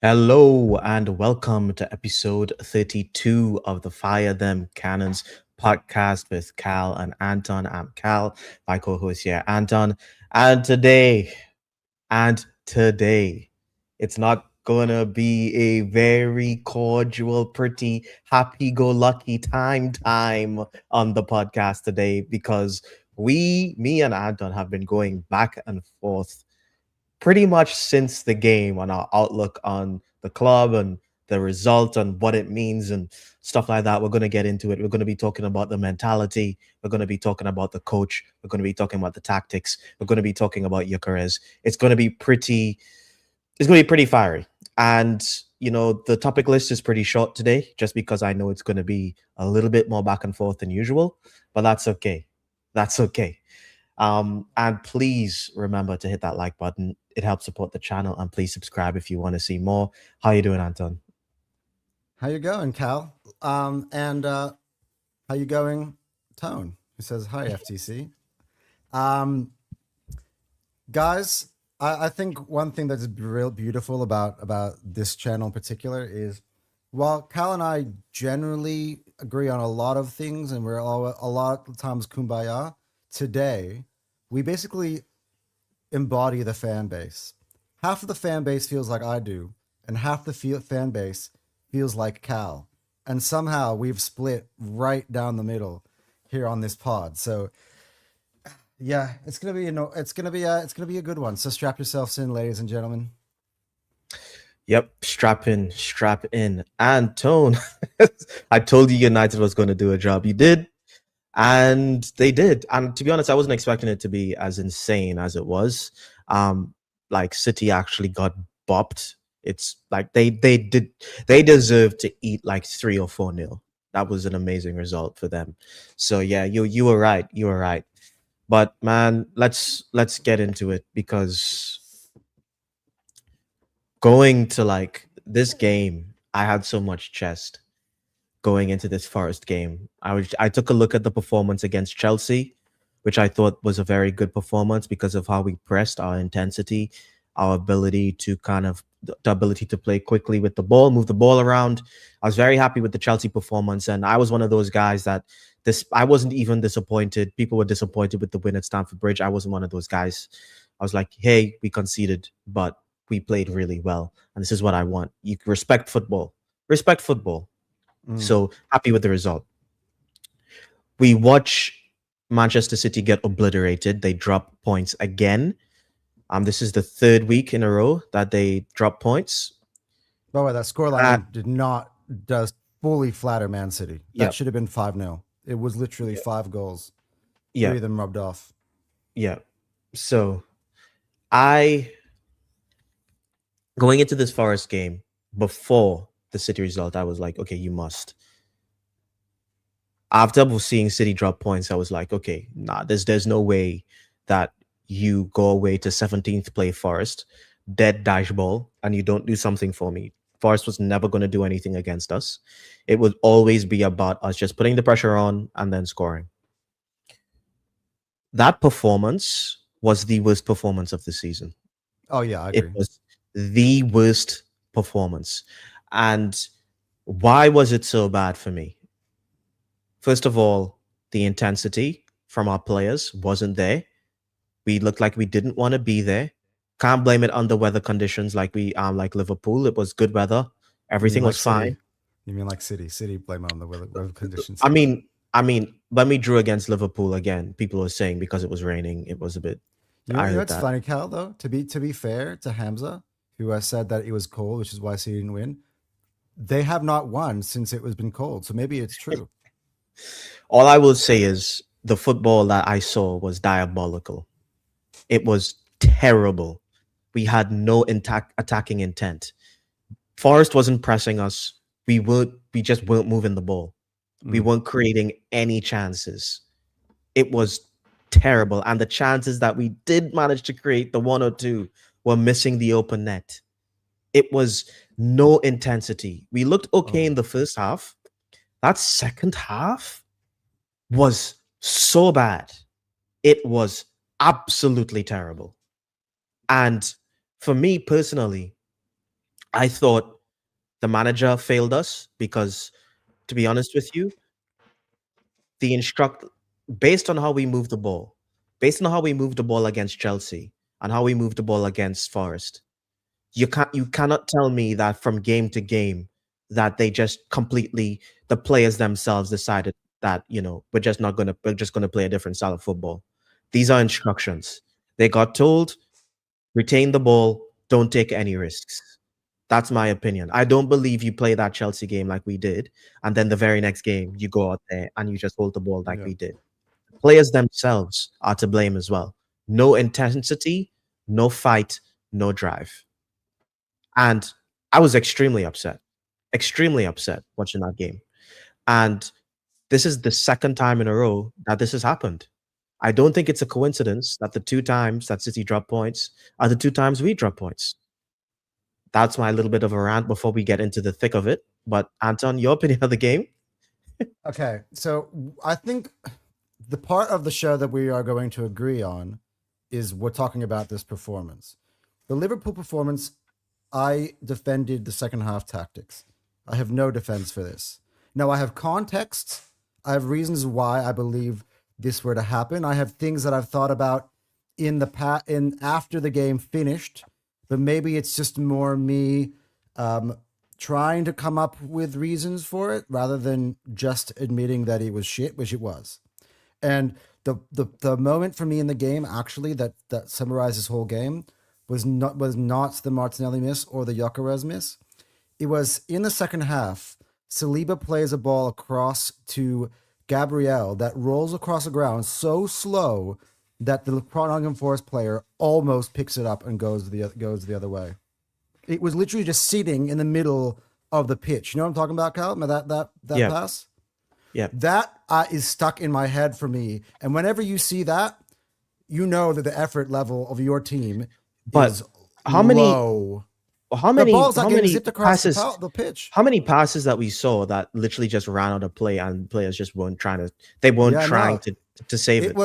Hello and welcome to episode 32 of the Fire Them Cannons podcast with Cal and Anton. I'm Cal, my co-host here, Anton. And today, it's not gonna be a very cordial, pretty happy-go-lucky time on the podcast today because me and Anton have been going back and forth pretty much since the game on our outlook on the club and the result and what it means and stuff like that. We're going to get into it. We're going to be talking about the mentality. We're going to be talking about the coach. We're going to be talking about the tactics. We're going to be talking about Gyökeres. It's going to be pretty fiery. And the topic list is pretty short today just because I know it's going to be a little bit more back and forth than usual, but that's okay. That's okay. And please remember to hit that like button. It helps support the channel. And please subscribe if you want to see more. How you doing, Anton? How you going, Cal? And how you going, Tone? Who says hi, FTC? Um, guys, I think one thing that's real beautiful about this channel in particular is, while Cal and I generally agree on a lot of things, and we're all a lot of times kumbaya. Today, we basically embody the fan base. Half of the fan base feels like I do, and half the fan base feels like Cal. And somehow we've split right down the middle here on this pod. So yeah, it's gonna be a good one. So strap yourselves in, ladies and gentlemen. Yep, strap in. And Tone, I told you United was going to do a job. You did, and they did. And to be honest, I wasn't expecting it to be as insane as it was. Like City actually got bopped. It's like they deserved to eat like 3 or 4 nil. That was an amazing result for them. So yeah, you were right. You were right. But man, let's get into it because going to like this game, I had so much chest going into this Forest game. I took a look at the performance against Chelsea, which I thought was a very good performance because of how we pressed, our intensity, our ability to the ability to play quickly with the ball, move the ball around. I was very happy with the Chelsea performance, and I was one of those guys that this I wasn't even disappointed. People were disappointed with the win at Stamford Bridge. I wasn't one of those guys. I was like, hey, we conceded, but we played really well, and this is what I want. You respect football. Respect football. Mm. So happy with the result. We watch Manchester City get obliterated. They drop points again. This is the third week in a row that they drop points. By the way, that Uh, scoreline did not does fully flatter Man City. That yeah, should have been 5-0. It was literally yeah, 5 goals. yeah, Three of them rubbed off. yeah. So I going into this Forest game before the City result, I was like, okay, you must. After seeing City drop points, I was like, okay, nah, there's no way that you go away to 17th play Forest, dead dash ball, and you don't do something for me. Forest was never going to do anything against us. It would always be about us just putting the pressure on and then scoring. That performance was the worst performance of the season. Oh yeah, I It agree. was the worst performance. And why was it so bad for me? First of all, the intensity from our players wasn't there. We looked like we didn't want to be there. Can't blame it on the weather conditions like Liverpool. It was good weather. You mean Everything like was City? fine. You mean like City? City blame it on the weather conditions. I mean, I mean, when we drew against Liverpool again, people were saying because it was raining, it was a bit. I You know heard it's that. funny, Cal, though? To be fair to Hamza, who has said that it was cold, which is why City didn't win, they have not won since it was been cold. So maybe it's true. All I will say is the football that I saw was diabolical. It was terrible. We had no attacking intent. Forest wasn't pressing us. We just weren't moving the ball. We Mm. weren't creating any chances. It was terrible. And the chances that we did manage to create, the one or two, were missing the open net. It was no intensity. We looked okay Oh, in the first half. That second half was so bad. It was absolutely terrible. And for me personally, I thought the manager failed us because, to be honest with you, the instruct based on how we moved the ball, based on how we moved the ball against Chelsea and how we moved the ball against Forest, you cannot tell me that from game to game that they just completely the players themselves decided that we're just gonna play a different style of football. These are instructions. They got told retain the ball, don't take any risks. That's my opinion. I don't believe you play that Chelsea game like we did, and then the very next game you go out there and you just hold the ball like Yeah. we did. Players themselves are to blame as well. No intensity, no fight, no drive. And I was extremely upset watching that game. And this is the second time in a row that this has happened. I don't think it's a coincidence that the two times that City dropped points are the two times we dropped points. That's my little bit of a rant before we get into the thick of it. But Anton, your opinion of the game? Okay, so I think the part of the show that we are going to agree on is we're talking about this performance. The Liverpool performance, I defended the second half tactics. I have no defense for this. Now, I have context. I have reasons why I believe this were to happen. I have things that I've thought about in after the game finished, but maybe it's just more me trying to come up with reasons for it rather than just admitting that it was shit, which it was. And the moment for me in the game actually that summarized this whole game was not the Martinelli miss or the Gyökeres miss. It was in the second half. Saliba plays a ball across to Gabriel that rolls across the ground so slow that the Nottingham Forest player almost picks it up and goes the other way. It was literally just sitting in the middle of the pitch. You know what I'm talking about, Cal? That Yeah. pass? Yeah. That is stuck in my head for me. And whenever you see that, you know that the effort level of your team But is how many low. how The many ball's how not getting many zipped across passes the pitch. how many passes that we saw that literally just ran out of play and players just weren't trying No. to save It it.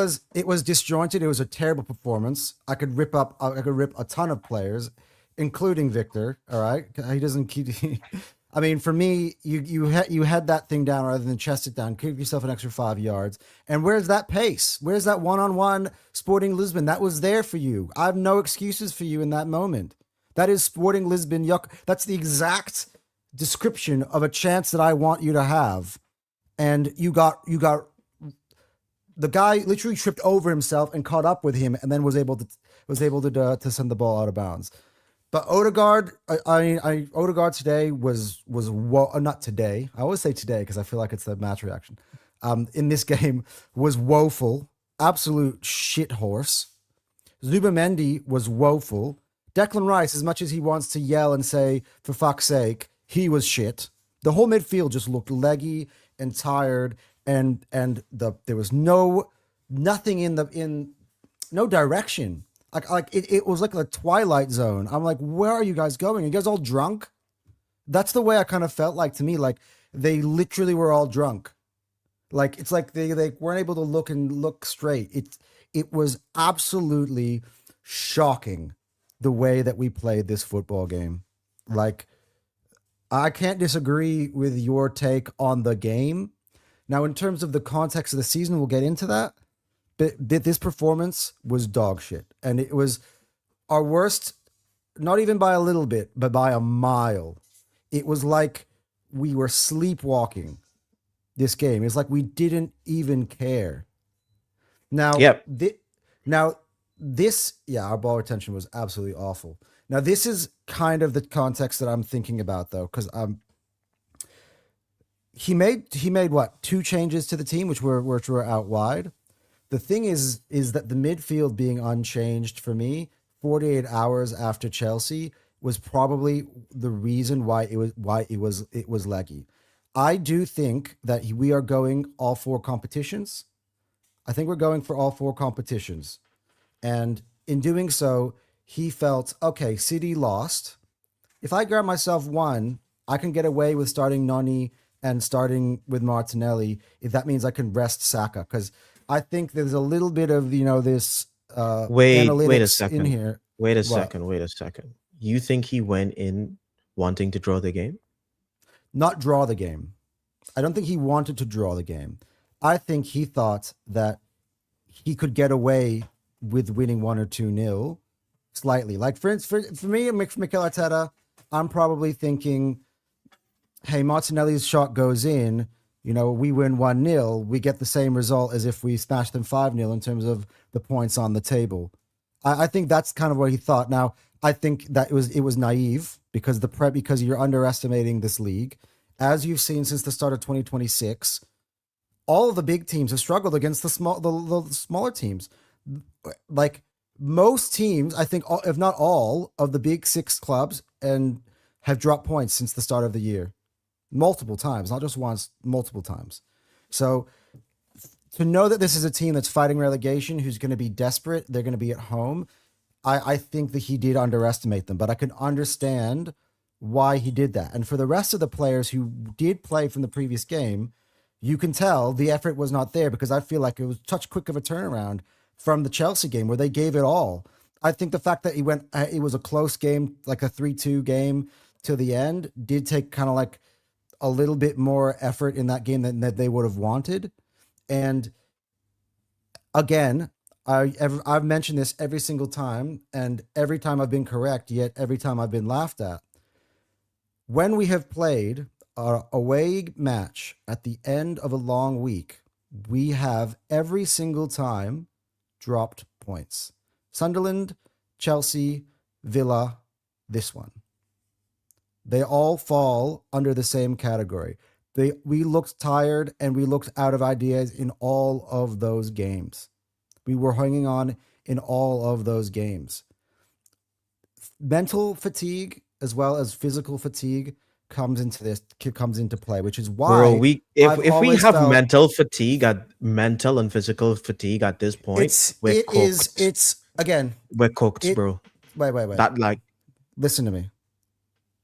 was disjointed. It was a terrible performance. I could rip a ton of players, including Victor. All right, he doesn't keep. I mean, for me, you had that thing down rather than chest it down. Give yourself an extra 5 yards. And where's that pace? Where's that one-on-one Sporting Lisbon? That was there for you. I have no excuses for you in that moment. That is Sporting Lisbon. That's the exact description of a chance that I want you to have. And you got the guy literally tripped over himself and caught up with him, and then was able to send the ball out of bounds. But Odegaard, Odegaard today was not today. I always say today because I feel like it's the match reaction. In this game was woeful, absolute shit horse. Zubimendi was woeful. Declan Rice, as much as he wants to yell and say for fuck's sake, he was shit. The whole midfield just looked leggy and tired, and there was nothing in no direction. Like it was like a Twilight Zone. I'm like, where are you guys going? Are you guys all drunk? That's the way I kind of felt like to me. Like they literally were all drunk. Like it's like they weren't able to look straight. It was absolutely shocking the way that we played this football game. Like I can't disagree with your take on the game. Now, in terms of the context of the season, we'll get into that. But this performance was dog shit. And it was our worst, not even by a little bit, but by a mile. It was like we were sleepwalking this game. It's like we didn't even care. Now, Yep. Our ball retention was absolutely awful. Now, this is kind of the context that I'm thinking about, though, because he made what, 2 changes to the team, which were out wide. The thing is that the midfield being unchanged for me 48 hours after Chelsea was probably the reason why it was leggy. I do think that we are going all 4 competitions. I think we're going for all 4 competitions. And in doing so, he felt, okay, City lost. If I grab myself 1, I can get away with starting Noni and starting with Martinelli if that means I can rest Saka, because I think there's a little bit of this Wait a analytics second. in here. Wait a What? second. You think he went in wanting to draw the game? Not draw the game. I don't think he wanted to draw the game. I think he thought that he could get away with winning 1 or 2-0 slightly. Like for me, Mikel Arteta, I'm probably thinking, hey, Martinelli's shot goes in, we win 1-0, we get the same result as if we smashed them 5-0 in terms of the points on the table. I think that's kind of what he thought. Now, I think that it was naive because because you're underestimating this league. As you've seen since the start of 2026, all of the big teams have struggled against the smaller teams. Like most teams, I think, if not all of the big 6 clubs, and have dropped points since the start of the year, multiple times, not just once, multiple times. So to know that this is a team that's fighting relegation, who's going to be desperate, they're going to be at home. I think that he did underestimate them, but I can understand why he did that. And for the rest of the players who did play from the previous game, you can tell the effort was not there, because I feel like it was such quick of a turnaround from the Chelsea game where they gave it all. I think the fact that it was a close game, like a 3-2 game to the end, did take kind of like a little bit more effort in that game than that they would have wanted. And again, I've mentioned this every single time, and every time I've been correct, yet every time I've been laughed at. When we have played our away match at the end of a long week, we have every single time dropped points. Sunderland, Chelsea, Villa, this one. They all fall under the same category. We looked tired and we looked out of ideas in all of those games. We were hanging on in all of those games. Mental fatigue as well as physical fatigue comes into play, which is why, bro, if we have mental and physical fatigue at this point, we're cooked. We're cooked, bro. Wait. That, like, listen to me.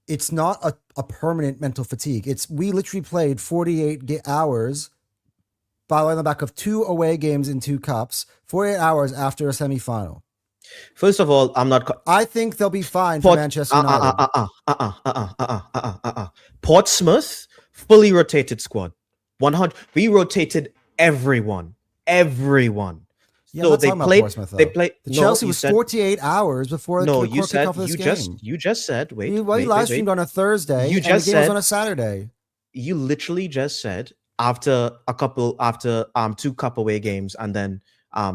It's not a permanent mental fatigue. We literally played 48 hours following the back of 2 away games in 2 cups, 48 hours after a semi-final. First of all, I'm not. I think they'll be fine for Manchester United. Portsmouth, fully rotated squad. 100. We rotated everyone. Yeah, So they played. Chelsea was 48 hours before the kick off this game. You just said. Wait. We live streamed on a Thursday. And the game was on a Saturday. You literally just said after 2 cup away games and then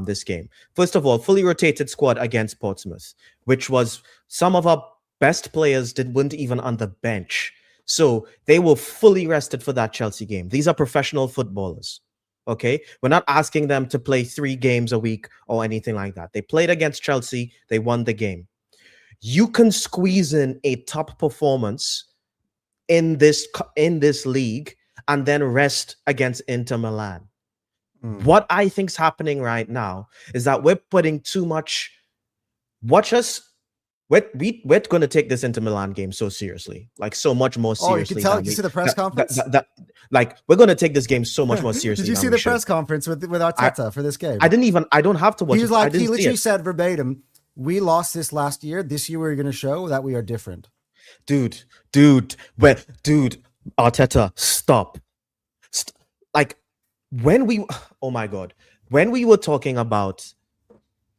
this game. First of all, fully rotated squad against Portsmouth, which was some of our best players weren't even on the bench. So they were fully rested for that Chelsea game. These are professional footballers. Okay, we're not asking them to play 3 games a week or anything like that. They played against Chelsea. They won the game. You can squeeze in a top performance in this league and then rest against Inter Milan. What I think's happening right now is that we're putting too much. Watch us. We're going to take this Inter Milan game so seriously, like so much more seriously. You can tell. Did you see the press conference? Like we're going to take this game so much more seriously. Did you see the press conference with Arteta for this game? I don't have to watch. He was like, he literally said verbatim, "We lost this last year. This year we're going to show that we are different." Dude, Arteta, stop. Like when we were talking about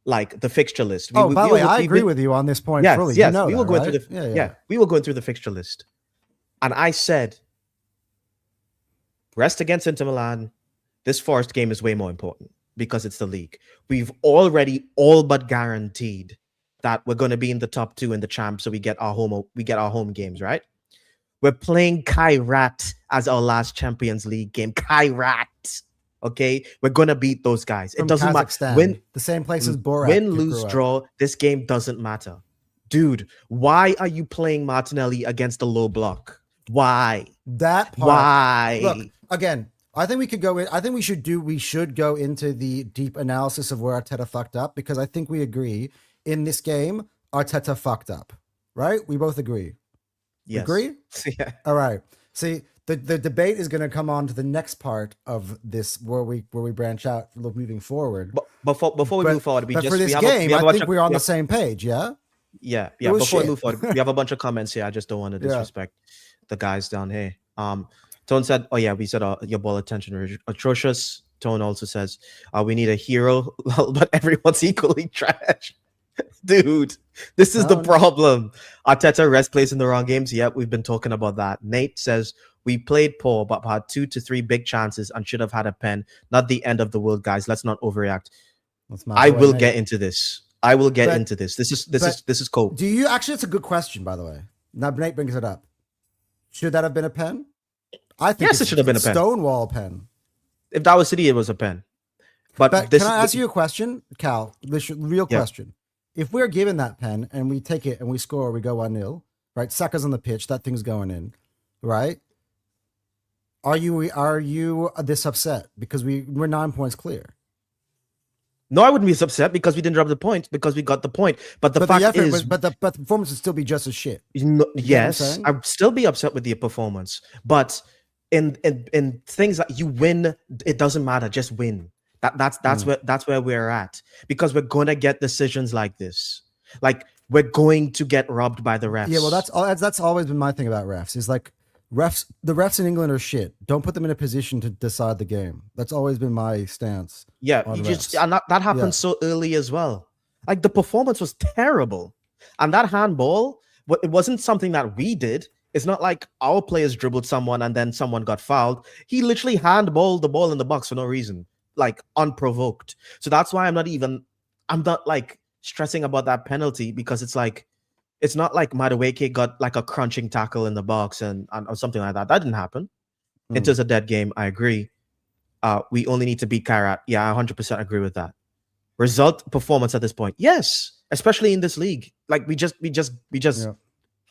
like the fixture list. By the way, I agree with you on this point. Yes, fully. yes. We were going through we were going through the fixture list, and I said, rest against Inter Milan. This Forest game is way more important because it's the league. We've already all but guaranteed that we're going to be in the top 2 in the champ, so we get our home games, right? We're playing Kairat as our last Champions League game. Kairat. Okay, we're gonna beat those guys. It doesn't matter. Win the same place as Borat. Win, lose, draw. This game doesn't matter, dude. Why are you playing Martinelli against the low block? Why? That part. Why? Look, again, I think we could go in. I think we should go into the deep analysis of where Arteta fucked up, because I think we agree in this game Arteta fucked up. Right? We both agree. Yes. Agree? Yeah. All right. See. The debate is going to come on to the next part of this, where we branch out moving forward. But before we move forward, I think we're on the same page. Yeah. Yeah, It yeah. was Before we shit. move forward, we have a bunch of comments here. I just don't want to Yeah. disrespect the guys down here. Tone said, "Oh yeah, we said your ball attention is atrocious." Tone also says, "We need a hero, but everyone's equally trash." Dude, this is the Tone. problem. Arteta rest plays in the wrong games. Yep, we've been talking about that. Nate says we played poor, but had 2 to 3 big chances and should have had a pen. Not the end of the world, guys. Let's not overreact. That's my I boy, will Nate. get into this. I will get But- into this. This but is cool. Do you actually? It's a good question, by the way. Now Nate brings it up. Should that have been a pen? I think Yes, it should have been a pen. Stonewall pen. If that was City, it was a pen. But Can I ask you a question, Cal? Real Yeah. question. If we're given that pen and we take it and we score, we go 1-0, right? Saka's on the pitch, that thing's going in, right? Are you this upset because we're 9 points clear? No, I wouldn't be upset because we didn't drop the point because we got the point. But the fact is, but the performance would still be just as shit. Yes, saying? I'd still be upset with the performance. But in things that you win, it doesn't matter. Just win. That's where we're at, because we're gonna get decisions like this. Like, we're going to get robbed by the refs. Yeah, well, that's always been my thing about refs. Is like the refs in England are shit. Don't put them in a position to decide the game. That's always been my stance. Yeah, on you refs. just and that happened so early as well. Like, the performance was terrible, and that handball, it wasn't something that we did. It's not like our players dribbled someone and then someone got fouled. He literally handballed the ball in the box for no reason, like unprovoked. So that's why I'm not like stressing about that penalty, because it's like, it's not like Madueke got like a crunching tackle in the box and or something like that. That didn't happen. It was a dead game. I agree. We only need to beat Kairat. Yeah, I 100% agree with that. Result, performance at this point, yes, especially in this league. Like, we just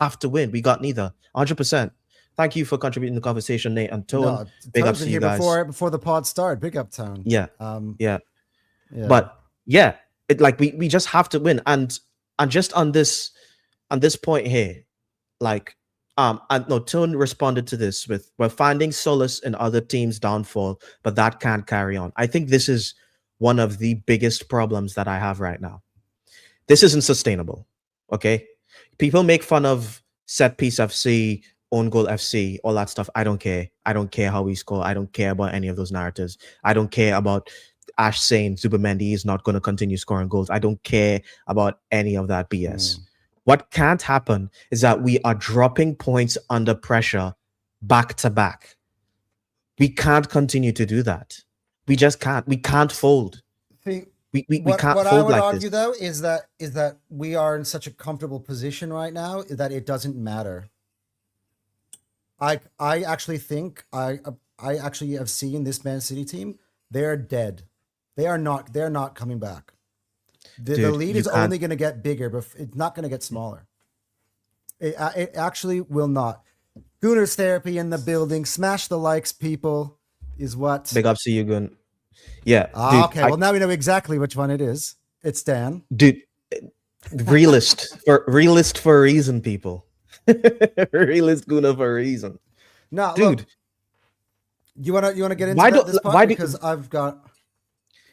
have to win. We got neither. 100%. Thank you for contributing to the conversation, Nate and Tone. No, Big Tone's ups been to you here guys. before the pod started. Big up, Tone. Yeah. Yeah. But yeah, it like we just have to win. And just on this point here, like, and no, Tone responded to this with, we're finding solace in other teams' downfall, but that can't carry on. I think this is one of the biggest problems that I have right now. This isn't sustainable. Okay. People make fun of set piece FC, own goal FC, all that stuff. I don't care. I don't care how we score. I don't care about any of those narratives. I don't care about Ash saying Zubimendi is not going to continue scoring goals. I don't care about any of that BS. What can't happen is that we are dropping points under pressure back to back. We can't continue to do that. We just can't. We can't fold. See, we can't what fold I would like argue this. though is that we are in such a comfortable position right now that it doesn't matter. I actually think I actually have seen this Man City team. They're dead. They're not coming back. The lead is only going to get bigger, but it's not going to get smaller. It actually will not. Gunner's therapy in the building. Smash the likes, people. Is what. Big ups to you, Gun. Yeah. Dude, okay. Well, now we know exactly which one it is. It's Dan. Dude, realist for a reason, people. Realist Gunner for a reason. No, dude. Look, you wanna get into this part because I've got.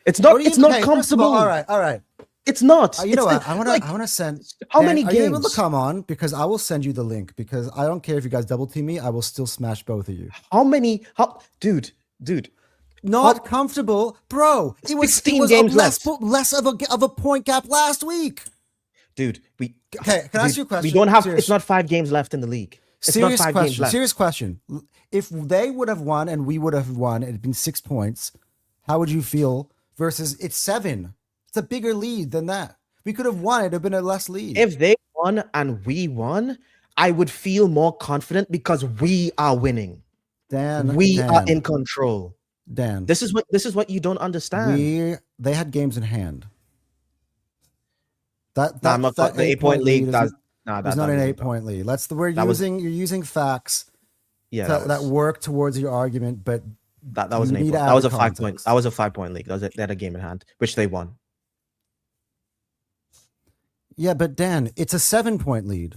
It's not. It's not comfortable. All right. It's not. You know what? I want to send. How Dan, many are games? you able to come on? Because I will send you the link. Because I don't care if you guys double team me. I will still smash both of you. How many? Dude. Not comfortable, bro. It was 16 games left. Less of a point gap last week. Dude, okay. Can I ask you a question? We don't have. It's not 5 games left in the league. It's serious not 5 question. games left. Serious question. If they would have won and we would have won, it'd been 6 points. How would you feel? Versus it's 7. It's a bigger lead than that. We could have won. It'd have been a less lead. If they won and we won, I would feel more confident because we are winning. Dan, we are in control. Dan, this is what you don't understand. They had games in hand. The 8-point lead. It's not an 8-point lead. You're using facts. Yeah, that work towards your argument, but that was an 8-point. That was a 5-point. That was a 5-point league. They had a game in hand, which they won. Yeah, but Dan, it's a 7-point lead.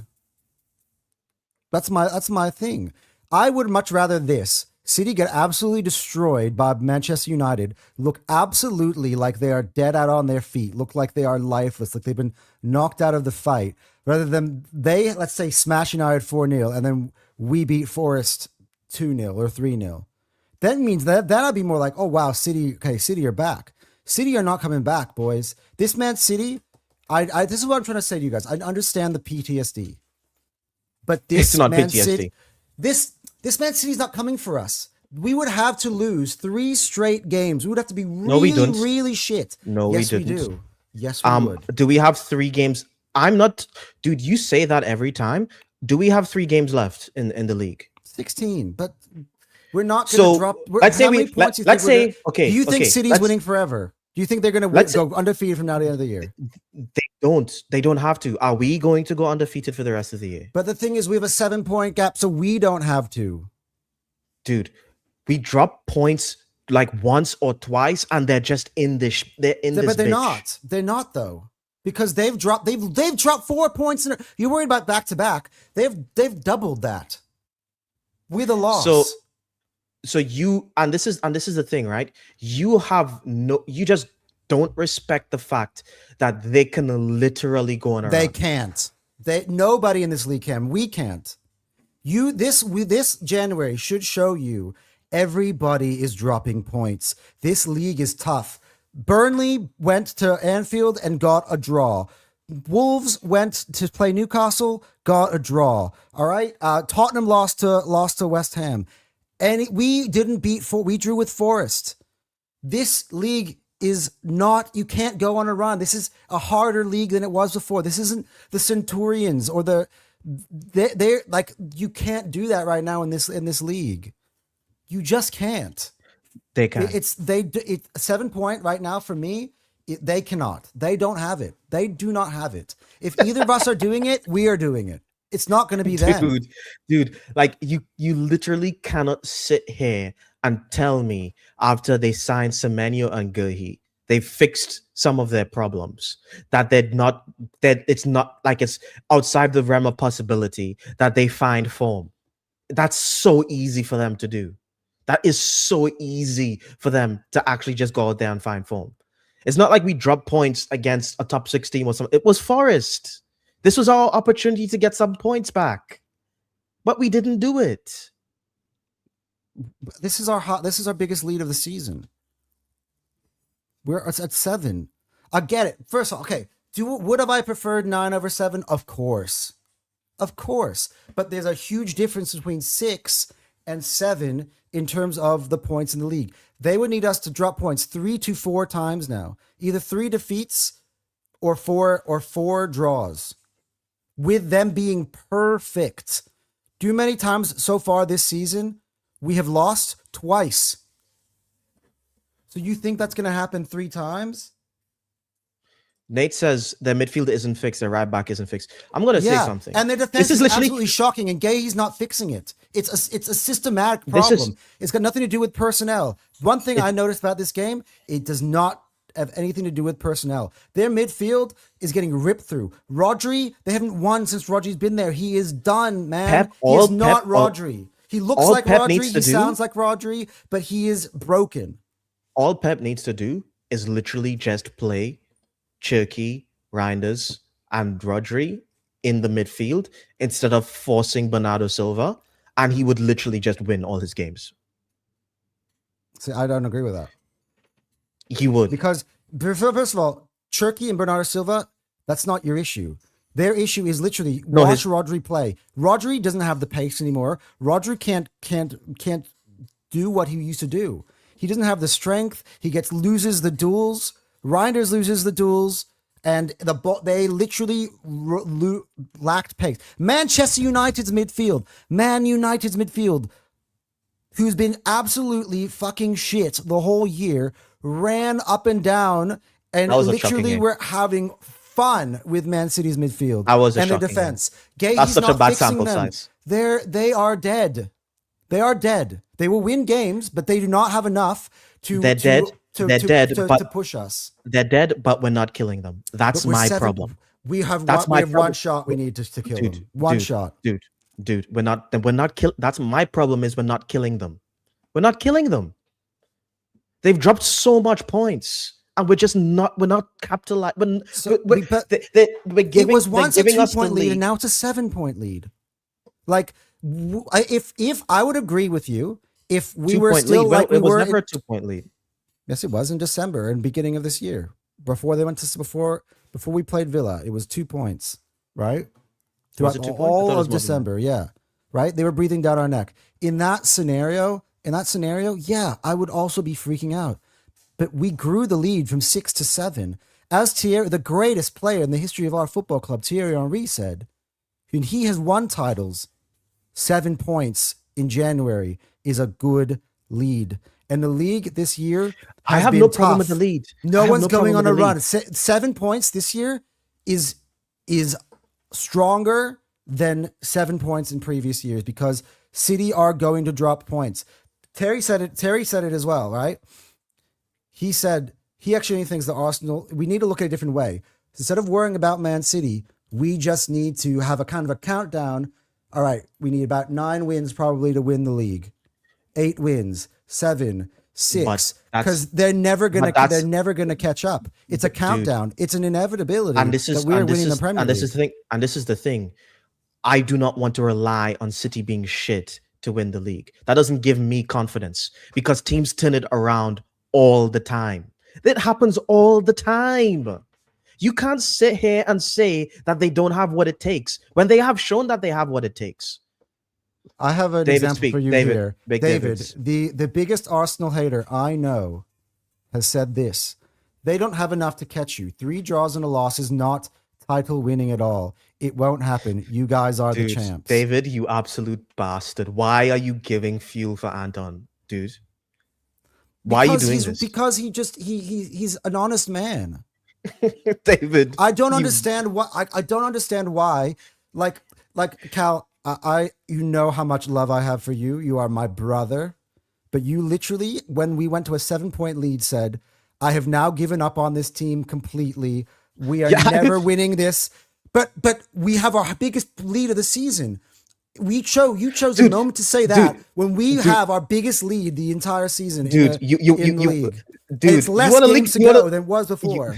That's my thing. I would much rather this. City get absolutely destroyed by Manchester United, look absolutely like they are dead out on their feet, look like they are lifeless, like they've been knocked out of the fight, rather than they, let's say, smash United 4-0 and then we beat Forest 2-0 or 3-0. That means that'd be more like, oh wow, City are back. City are not coming back, boys. This Man City, this is what I'm trying to say to you guys. I understand the PTSD, but this It's not Man PTSD. City, this Man City's not coming for us. We would have to lose 3 straight games. We would have to be really shit. No, yes, we we didn't. do. Yes, we would. Do we have 3 games? I'm not, dude. You say that every time. Do we have 3 games left in the league? 16, but we're not going to drop. Let's say okay. Do you think okay, City's winning forever? Do you think they're going to go undefeated from now to the end of the year? They don't have to. Are we going to go undefeated for the rest of the year? But the thing is, we have a 7-point gap, so we don't have to. Dude, we drop points like once or twice, and they're just in this. They're in this. But they're bitch. not. They're not though, because they've dropped 4 points. You're worried about back to back. They've doubled that with a loss. So you this is the thing, right? You just don't respect the fact that they can literally go on a They run. can't. Nobody in this league can. We can't. This January should show you everybody is dropping points. This league is tough. Burnley went to Anfield and got a draw. Wolves went to play Newcastle, got a draw. All right. Tottenham lost to West Ham. And we didn't we drew with Forest. This league is not, you can't go on a run. This is a harder league than it was before. This isn't the Centurions or they're like, you can't do that right now in this league. You just can't. They can. It's 7-point right now for me. They cannot. They don't have it. They do not have it. If either of us are doing it, we are doing it. It's not going to be them. Dude, like you literally cannot sit here and tell me after they signed Semenyo and Gurhi, they fixed some of their problems, that it's not like it's outside the realm of possibility that they find form. That's so easy for them to do. That is so easy for them to actually just go out there and find form. It's not like we dropped points against a top 6 team or something. It was Forest. This was our opportunity to get some points back, but we didn't do it. This is our biggest lead of the season. We're at 7. I get it. First of all, okay. Would have I preferred 9 over 7? Of course. But there's a huge difference between 6 and 7 in terms of the points in the league. They would need us to drop points 3 to 4 times now. Either 3 defeats or 4 draws. With them being perfect. Do many times so far this season, we have lost twice. So you think that's going to happen 3 times? Nate says their midfield isn't fixed, their right back isn't fixed. I'm going to say something. And their defense is absolutely shocking, and Gay's not fixing it. It's a systematic problem. It's got nothing to do with personnel. One thing I noticed about this game, it does not have anything to do with personnel. Their midfield is getting ripped through. Rodri, they haven't won since Rodri's been there. He is done, man. He is not Rodri. He looks like Rodri. He sounds like Rodri, but he is broken. All Pep needs to do is literally just play Cherky, Reinders, and Rodri in the midfield instead of forcing Bernardo Silva, and he would literally just win all his games. See, I don't agree with that. He would. Because, first of all, Cherky and Bernardo Silva, that's not your issue. Their issue is literally watch Rodri play. Rodri doesn't have the pace anymore. Rodri can't do what he used to do. He doesn't have the strength. He loses the duels. Reinders loses the duels, and they literally lacked pace. Manchester United's midfield, who's been absolutely fucking shit the whole year, ran up and down, and literally were having fun with Man City's midfield and their defense. That's such a bad sample size. They are dead. They are dead. They will win games, but they do not have enough to push us. They're dead, but we're not killing them. That's my problem. We have one shot we need to kill them. One shot. Dude, we're not kill. That's my problem is we're not killing them. We're not killing them. They've dropped so much points. and we're not capitalizing. So We're it giving was once a they're giving us the 2-point lead, and lead. now it's a 7-point lead. Like, if I would agree with you, if we were 2-point still lead. like Well, we it was were, never a 2-point lead. yes, it was in December and beginning of this year, before they went to before we played Villa. It was 2 points, right? Was Throughout it 2 points? I all thought it was of more than that. December, yeah, right. They were breathing down our neck. In that scenario, yeah, I would also be freaking out. But we grew the lead from 6 to 7. As Thierry, the greatest player in the history of our football club, Thierry Henry said, and he has won titles. 7 points in January is a good lead. And the league this year I has have been no problem tough. with the lead. No I have one's no going problem on with a the run. lead. 7 points this year is stronger than 7 points in previous years because City are going to drop points. Terry said it as well, right? He said he actually thinks that Arsenal, we need to look at it a different way. Instead of worrying about Man City, we just need to have a kind of a countdown. All right, we need about 9 wins probably to win the league. 8 wins, 7, 6, because they're never gonna catch up. It's a countdown. Dude, It's an inevitability and this that is we're winning the Premier and League. this is the thing. And this is the thing. I do not want to rely on City being shit to win the league. That doesn't give me confidence because teams turn it around all the time. That happens all the time. You can't sit here and say that they don't have what it takes when they have shown that they have what it takes. I have an David, example speak. for you David, here. Big David, David. the biggest Arsenal hater I know has said this. They don't have enough to catch you. 3 draws and a loss is not title winning at all. It won't happen. You guys are the champs. David, you absolute bastard. Why are you giving fuel for Anton, dude? Why are you doing this? Because he's an honest man. David, I don't understand what I don't understand why. Like Cal, you know how much love I have for you. You are my brother. But you literally, when we went to a 7-point lead, said, I have now given up on this team completely. We are never winning this. But we have our biggest lead of the season. You chose a moment to say that when we have our biggest lead the entire season in the league. Dude, it's less games to go than it was before.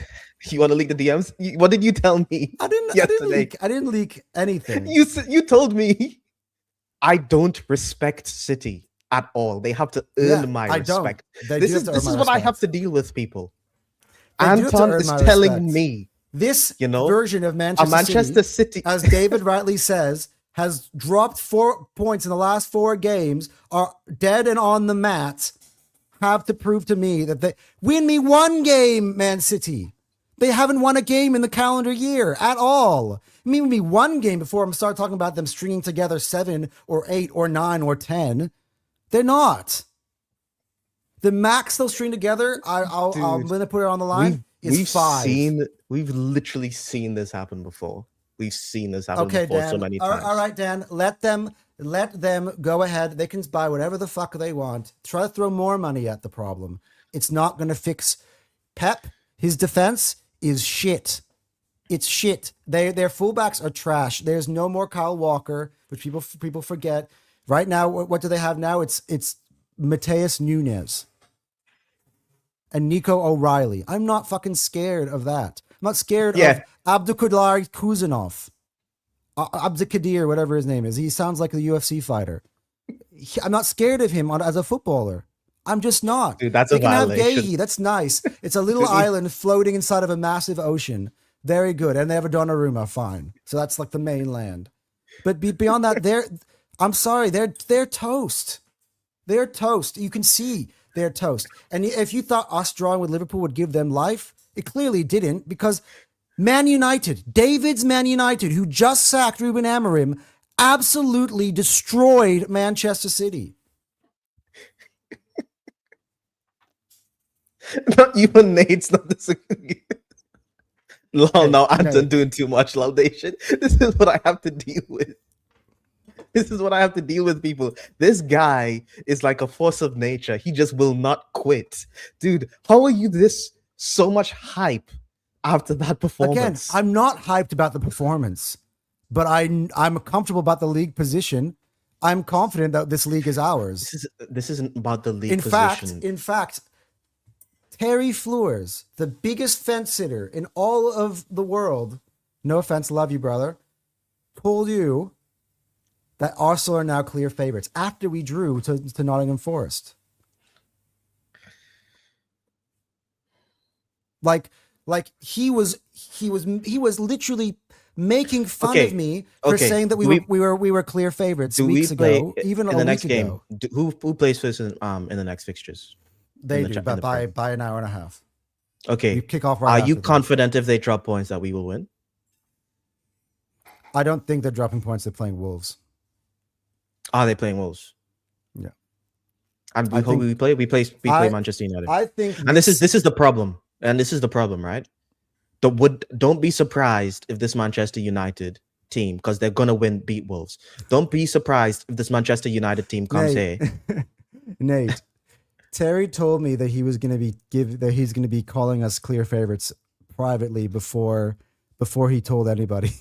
You want to leak the DMs? What did you tell me? I didn't leak anything. You told me I don't respect City at all. They have to earn my respect. This is what I have to deal with, people. Anton is telling me this version of Manchester City, as David rightly says, has dropped 4 points in the last 4 games, are dead and on the mat, have to prove to me that they win me 1 game, Man City. They haven't won a game in the calendar year at all. Win me 1 game before I'm start talking about them stringing together 7 or 8 or 9 or 10. They're not. The max they'll string together, I'm going to put it on the line, is 5. We've literally seen this happen before. We've seen this happen before Dan, so many times. All right, Dan. Let them go ahead. They can buy whatever the fuck they want. Try to throw more money at the problem. It's not going to fix Pep. His defense is shit. It's shit. Their fullbacks are trash. There's no more Kyle Walker, which people forget. Right now, what do they have now? It's Mateus Nunes and Nico O'Reilly. I'm not fucking scared of that. I'm not scared of Abdulkadir Kuzanov. Abdulkadir, whatever his name is. He sounds like a UFC fighter. I'm not scared of him as a footballer. I'm just not. Dude, that's a violation. They can have Gahey. That's nice. It's a little island floating inside of a massive ocean. Very good. And they have a Donnarumma. Fine. So that's like the mainland. But beyond that, I'm sorry. They're toast. They're toast. You can see they're toast. And if you thought us drawing with Liverpool would give them life, it clearly didn't, because Man United, David's Man United, who just sacked Ruben Amorim, absolutely destroyed Manchester City. Not even Nate's not disagreeing. Now Anton doing too much, Laudation. This is what I have to deal with. This is what I have to deal with, people. This guy is like a force of nature. He just will not quit. Dude, how are you so much hype after that performance? Again, I'm not hyped about the performance, but I'm comfortable about the league position. I'm confident that this league is ours. This isn't about the league position. In fact, Terry Fleurs, the biggest fence sitter in all of the world, no offense, love you, brother, told you that Arsenal are now clear favorites after we drew to Nottingham Forest. Like he was literally making fun of me for saying that we were clear favorites weeks ago, even in a the next week game. ago. Who plays first in the next fixtures? They do, but by an hour and a half. Okay. You kick off right Are you after confident if they drop points that we will win? I don't think they're dropping points. They're playing Wolves. Are they playing Wolves? Yeah. And we play Manchester United. I think, and this is the problem. And this is the problem, right? Don't be surprised if this Manchester United team, because they're gonna beat Wolves. Don't be surprised if this Manchester United team comes here. Nate, Terry told me that he was gonna be calling us clear favorites privately before he told anybody.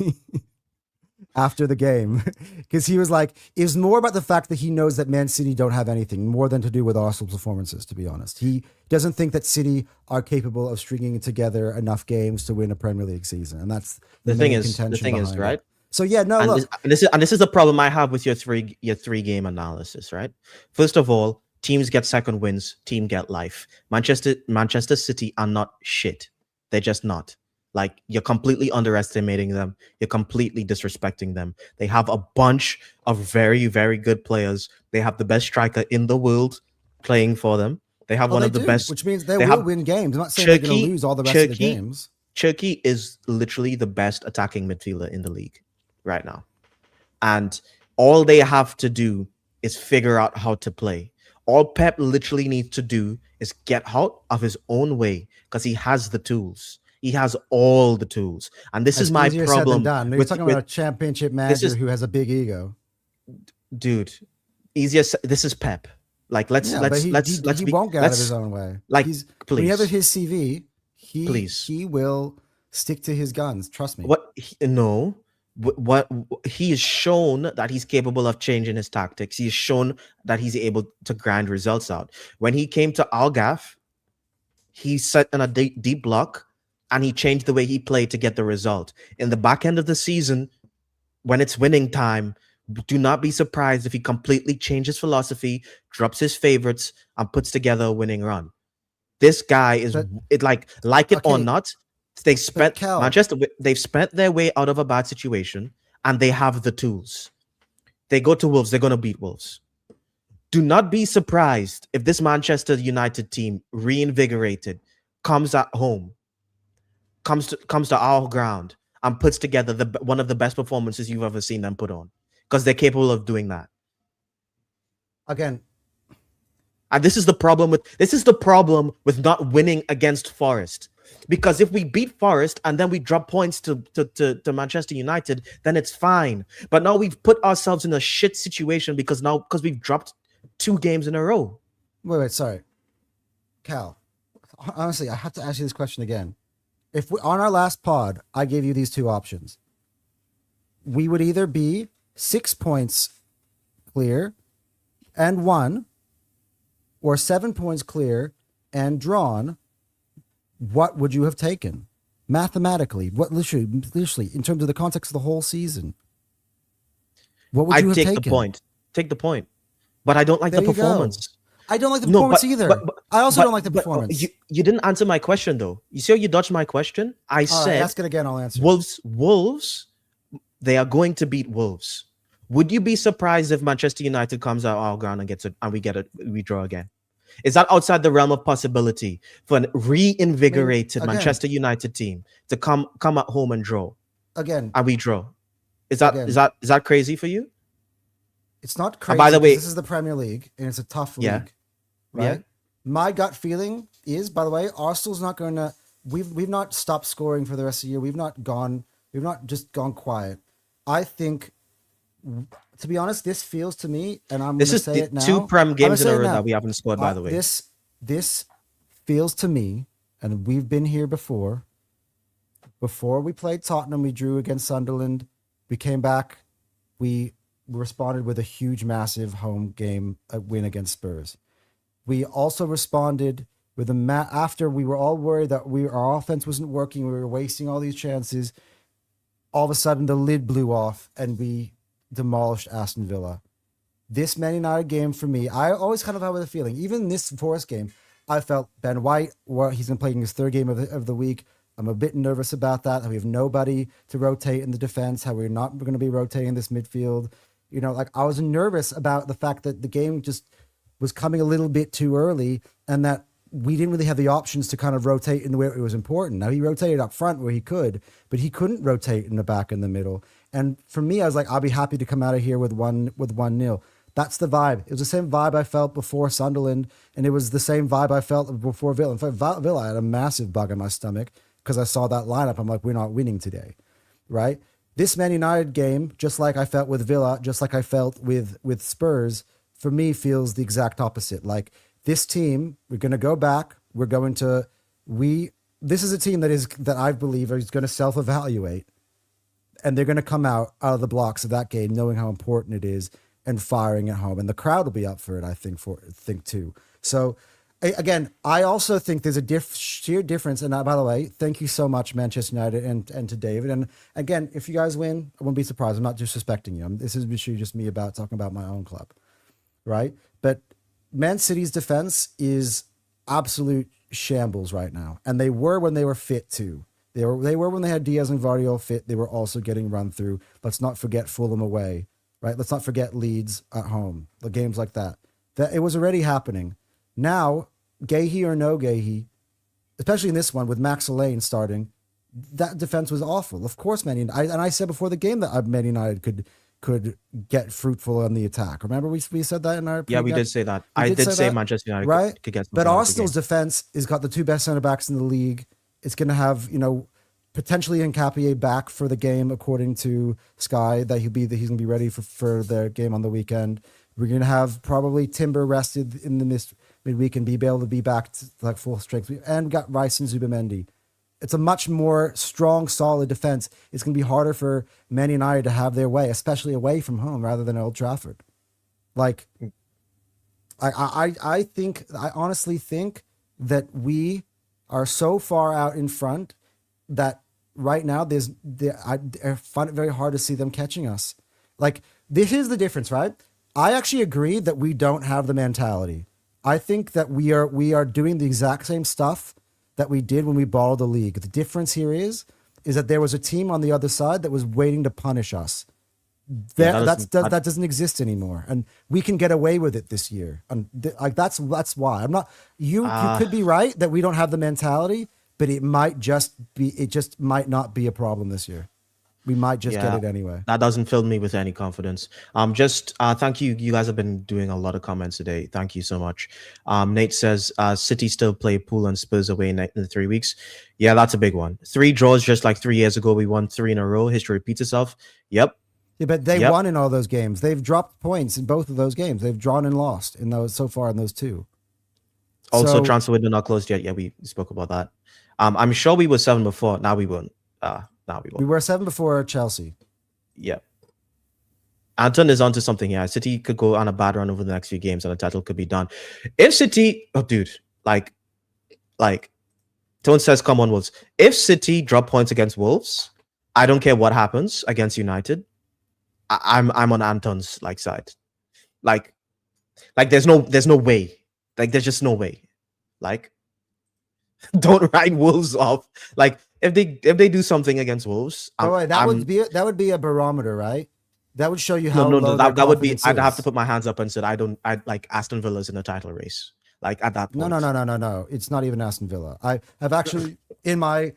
After the game, because he was like, it was more about the fact that he knows that Man City don't have anything, more than to do with Arsenal's performances, to be honest. He doesn't think that City are capable of stringing together enough games to win a Premier League season. And that's the thing is, right? So yeah, no, and look. This is the problem I have with your three game analysis, right? First of all, teams get second wins, team get life. Manchester City are not shit. They're just not. Like, you're completely underestimating them. You're completely disrespecting them. They have a bunch of very, very good players. They have the best striker in the world playing for them. They have one of the best, which means they will win games. I'm not saying they're going to lose all the rest of the games. Turkey is literally the best attacking midfielder in the league right now. And all they have to do is figure out how to play. All Pep literally needs to do is get out of his own way, because he has the tools. He has all the tools, and this is my problem. You're talking about a championship manager who has a big ego, dude. Easier. This is Pep. Like, let's he won't get out of his own way. Like, please. When you have his CV, he will stick to his guns. Trust me. What he has shown that he's capable of changing his tactics. He's shown that he's able to grind results out. When he came to Algarve, he set in a deep block. And he changed the way he played to get the result. In the back end of the season, when it's winning time, do not be surprised if he completely changes philosophy, drops his favorites, and puts together a winning run. This guy is or not. They've spent their way out of a bad situation, and they have the tools. They go to Wolves, they're gonna beat Wolves. Do not be surprised if this Manchester United team, reinvigorated, comes at home. Comes to our ground and puts together one of the best performances you've ever seen them put on, because they're capable of doing that. Again, and this is the problem with not winning against Forest, because if we beat Forest and then we drop points to Manchester United, then it's fine. But now we've put ourselves in a shit situation because we've dropped 2 games in a row. Wait, sorry, Cal. Honestly, I have to ask you this question again. If on our last pod, I gave you these 2 options, we would either be 6 points clear and 1, or 7 points clear and drawn. What would you have taken mathematically? What literally in terms of the context of the whole season? What would you have taken? Take the point. But I don't like the performance. I don't like the performance either. I also don't like the performance. You didn't answer my question, though. You see how you dodged my question? I said, ask it again, I'll answer. Wolves, they are going to beat Wolves. Would you be surprised if Manchester United comes out our ground and we draw again? Is that outside the realm of possibility for a reinvigorated Manchester United team to come at home and draw again? And we draw. Is that crazy for you? It's not crazy. By the way, this is the Premier League and it's a tough league. Yeah. Right? Yeah. My gut feeling is, by the way, Arsenal's not going to. We've not stopped scoring for the rest of the year. We've not just gone quiet. I think, to be honest, this feels to me, and I'm going to say it now. This is 2 Prem games in a row that we haven't scored. By the way, this feels to me, and we've been here before. Before we played Tottenham, we drew against Sunderland. We came back. We responded with a huge, massive home game win against Spurs. We also responded with the after we were all worried that our offense wasn't working, we were wasting all these chances. All of a sudden, the lid blew off, and we demolished Aston Villa. This Man United game for me, I always kind of have a feeling. Even in this Forest game, I felt Ben White, he's been playing his third game of the week. I'm a bit nervous about that. How we have nobody to rotate in the defense. How we're not going to be rotating this midfield. You know, like I was nervous about the fact that the game just was coming a little bit too early, and that we didn't really have the options to kind of rotate in where it was important. Now he rotated up front where he could, but he couldn't rotate in the back and the middle. And for me, I was like, I'll be happy to come out of here with 1-0. That's the vibe. It was the same vibe I felt before Sunderland, and it was the same vibe I felt before Villa. In fact, Villa, I had a massive bug in my stomach because I saw that lineup. I'm like, we're not winning today, right? This Man United game, just like I felt with Villa, just like I felt with Spurs, for me feels the exact opposite. Like this team, we're going to go back. This is a team that I believe is going to self-evaluate, and they're going to come out of the blocks of that game knowing how important it is and firing at home, and the crowd will be up for it. I think too. So again, I also think there's a sheer difference. And by the way, thank you so much, Manchester United, and to David. And again, if you guys win, I won't be surprised. I'm not disrespecting you. This is literally just me talking about my own club, right? But Man City's defense is absolute shambles right now, and they were when they were fit too. They were when they had Diaz and Vardio fit. They were also getting run through. Let's not forget Fulham away. Right? Let's not forget Leeds at home, the games like that. That it was already happening. Now, Gahey or no Gahey, especially in this one with Max Lane starting, that defense was awful. Of course, Man United. I said before the game that Man United could get fruitful on the attack. Remember we said that in our we did say that. I did say Manchester United right? could get. But Arsenal's defense has got the two best center backs in the league. It's going to have potentially Nkapie back for the game, according to Sky, that he's going to be ready for their game on the weekend. We're going to have probably Timber rested in the midweek and be able to be back to like full strength. And we got Rice and Zubamendi. It's a much more strong, solid defense. It's going to be harder for Man United to have their way, especially away from home rather than Old Trafford. Like, I honestly think that we are so far out in front that right now I find it very hard to see them catching us. Like, this is the difference, right? I actually agree that we don't have the mentality. I think that we are doing the exact same stuff that we did when we bottled the league. The difference here is that there was a team on the other side that was waiting to punish us. That doesn't exist anymore, and we can get away with it this year. And that's why I'm not. You could be right that we don't have the mentality, but it just might not be a problem this year. We might just get it anyway. That doesn't fill me with any confidence. Thank you. You guys have been doing a lot of comments today. Thank you so much. Nate says, City still play Pool and Spurs away in 3 weeks. Yeah, that's a big one. 3 draws just like 3 years ago. We won 3 in a row. History repeats itself. Yep. Yeah, but they won in all those games. They've dropped points in both of those games. They've drawn and lost in those so far in those 2. Also, transfer window not closed yet. Yeah, we spoke about that. I'm sure we were 7 before. Now we won't. We were 7 before Chelsea. Yeah. Anton is onto something here. City could go on a bad run over the next few games and the title could be done. If City, like Tone says, come on, Wolves. If City drop points against Wolves, I don't care what happens against United. I'm on Anton's side. Like there's no way. Like there's just no way. Like, don't write Wolves off. Like, if they do something against Wolves, that would be a barometer, right? That would show you how that would be. I'd have to put my hands up and said I like Aston Villa's in a title race. Like at that point. No. It's not even Aston Villa. I've actually in my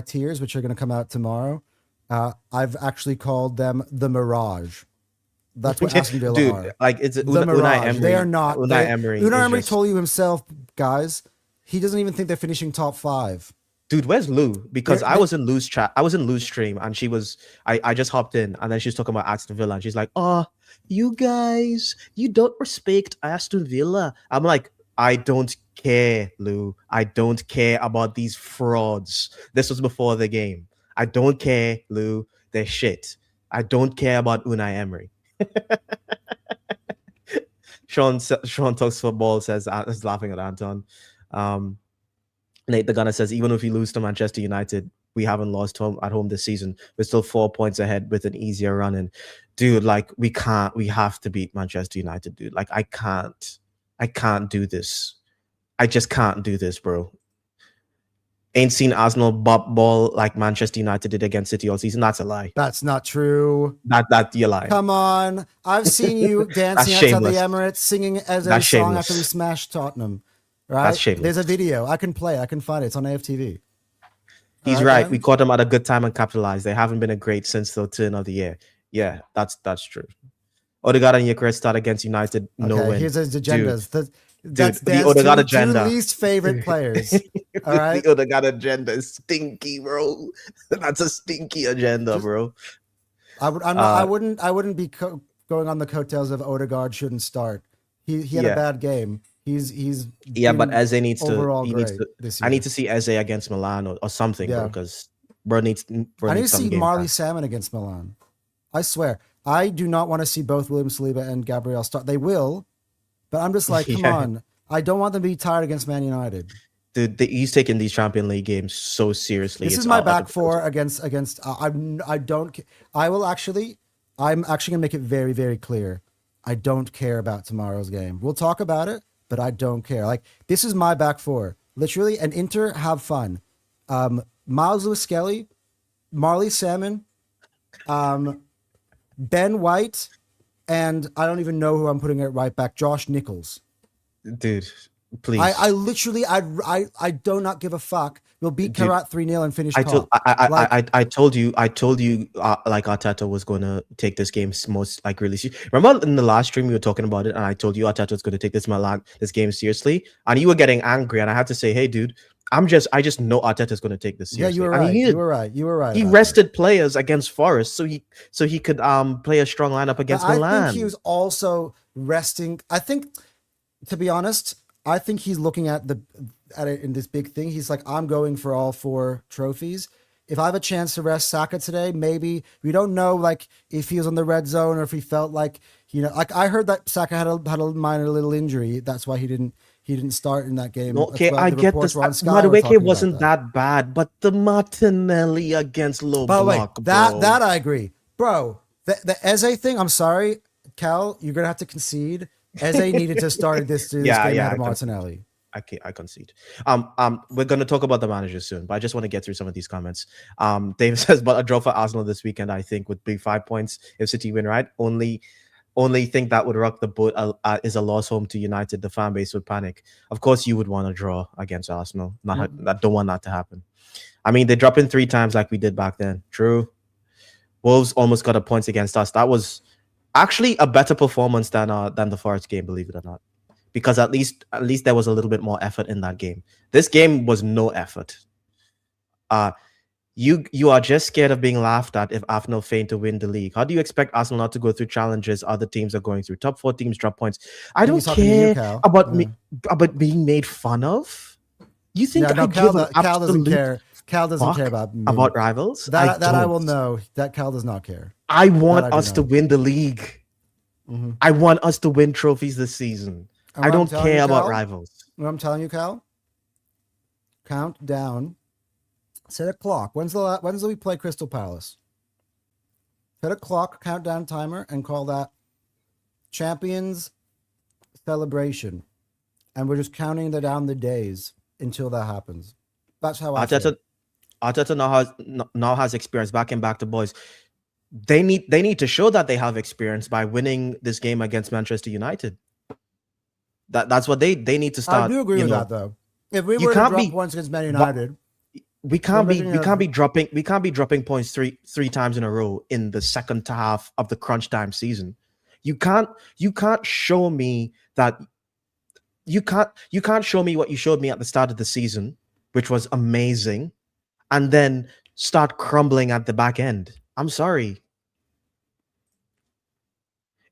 tiers, which are going to come out tomorrow, I've actually called them the Mirage. That's what Aston Villa are. Like it's the Mirage. Unai Emery. They are not. Unai Emery. Unai Emery told you himself, guys. He doesn't even think they're finishing top 5. Dude, where's Lou? Because I was in Lou's chat. I was in Lou's stream, and she was. I just hopped in, and then she was talking about Aston Villa, and she's like, "Oh, you guys, you don't respect Aston Villa." I'm like, I don't care, Lou. I don't care about these frauds. This was before the game. I don't care, Lou. They're shit. I don't care about Unai Emery. Sean talks football says is laughing at Anton. Nate the Gunner says even if we lose to Manchester United, we haven't lost home at home this season. We're still 4 points ahead with an easier run. And dude, like we have to beat Manchester United, dude. Like I can't do this. I just can't do this, bro. Ain't seen Arsenal bop ball like Manchester United did against City all season. That's a lie. That's not true. That you lie. Come on. I've seen you dancing outside the Emirates, singing as a song after we smashed Tottenham. Right? That's shameless. There's a video. I can play. I can find it. It's on AFTV. He's right. Man? We caught them at a good time and capitalized. They haven't been a great since the turn of the year. Yeah, that's true. Odegaard and Gyökeres start against United. No win. Here's his agendas. That's the Odegaard agenda. Two least favorite players. All right. The Odegaard agenda is stinky, bro. That's a stinky agenda, bro. I wouldn't be going on the coattails of Odegaard shouldn't start. He had a bad game. He's but Eze needs to. This year. I need to see Eze against Milan or something, bro, because bro needs. I need to see Marley Salmon against Milan. I swear, I do not want to see both William Saliba and Gabriel start. They will, but I'm just like, come on. I don't want them to be tired against Man United. Dude, he's taking these Champions League games so seriously. This is my back four against. I'm actually gonna make it very, very clear. I don't care about tomorrow's game. We'll talk about it, but I don't care. Like, this is my back four. Literally, and Inter, have fun. Miles Lewis-Skelly, Marley Salmon, Ben White, and I don't even know who I'm putting it right back, Josh Nichols. Dude, please. I literally, I do not give a fuck. We'll beat Karat 3-0 and finish. I told you, like Arteta was going to take this game most like really seriously. Remember in the last stream we were talking about it, and I told you Arteta was going to take this game seriously, and you were getting angry, and I had to say, hey, dude, I just know Arteta's going to take this seriously. Yeah, you were right. You were right. He rested players against Forest, so he could play a strong lineup against Milan. I think he was also resting. I think, to be honest, I think he's looking at it in this big thing. He's like, I'm going for all 4 trophies. If I have a chance to rest Saka today, maybe. We don't know, like, if he was on the red zone or if he felt like, like I heard that Saka had a minor little injury. That's why he didn't start in that game. Okay, I get this. Madueke wasn't that bad, but the Martinelli against low block, bro. That I agree, bro. The Eze thing, I'm sorry, Cal, you're gonna have to concede. Eze needed to start this game out of Martinelli. I concede. We're gonna talk about the managers soon, but I just want to get through some of these comments. David says, but a draw for Arsenal this weekend, I think, would be 5 points if City win, right? Only thing that would rock the boat is a loss home to United. The fan base would panic. Of course, you would want to draw against Arsenal. I don't want that to happen. I mean, they dropped in 3 times like we did back then. True. Wolves almost got a point against us. That was actually a better performance than the Forest game, believe it or not, because at least there was a little bit more effort in that game. This game was no effort. You are just scared of being laughed at if Arsenal fail to win the league. How do you expect Arsenal not to go through challenges other teams are going through? Top 4 teams drop points. I don't care about being made fun of. You think Cal doesn't care? Cal doesn't care about rivals. That I will know. That Cal does not care. I want us to win the league. Mm-hmm. I want us to win trophies this season. I don't care about rivals. What I'm telling you, Cal, count down. Set a clock. When's do we play Crystal Palace? Set a clock, countdown timer, and call that Champions Celebration. And we're just counting down the days until that happens. That's how Arteta now has experience backing back the boys. They need to show that they have experience by winning this game against Manchester United. That's what they need to start. I do agree with that, though. If we were to drop points against Man United. We can't be dropping points three times in a row in the second half of the crunch time season. You can't show me that you can't show me what you showed me at the start of the season, which was amazing, and then start crumbling at the back end. I'm sorry.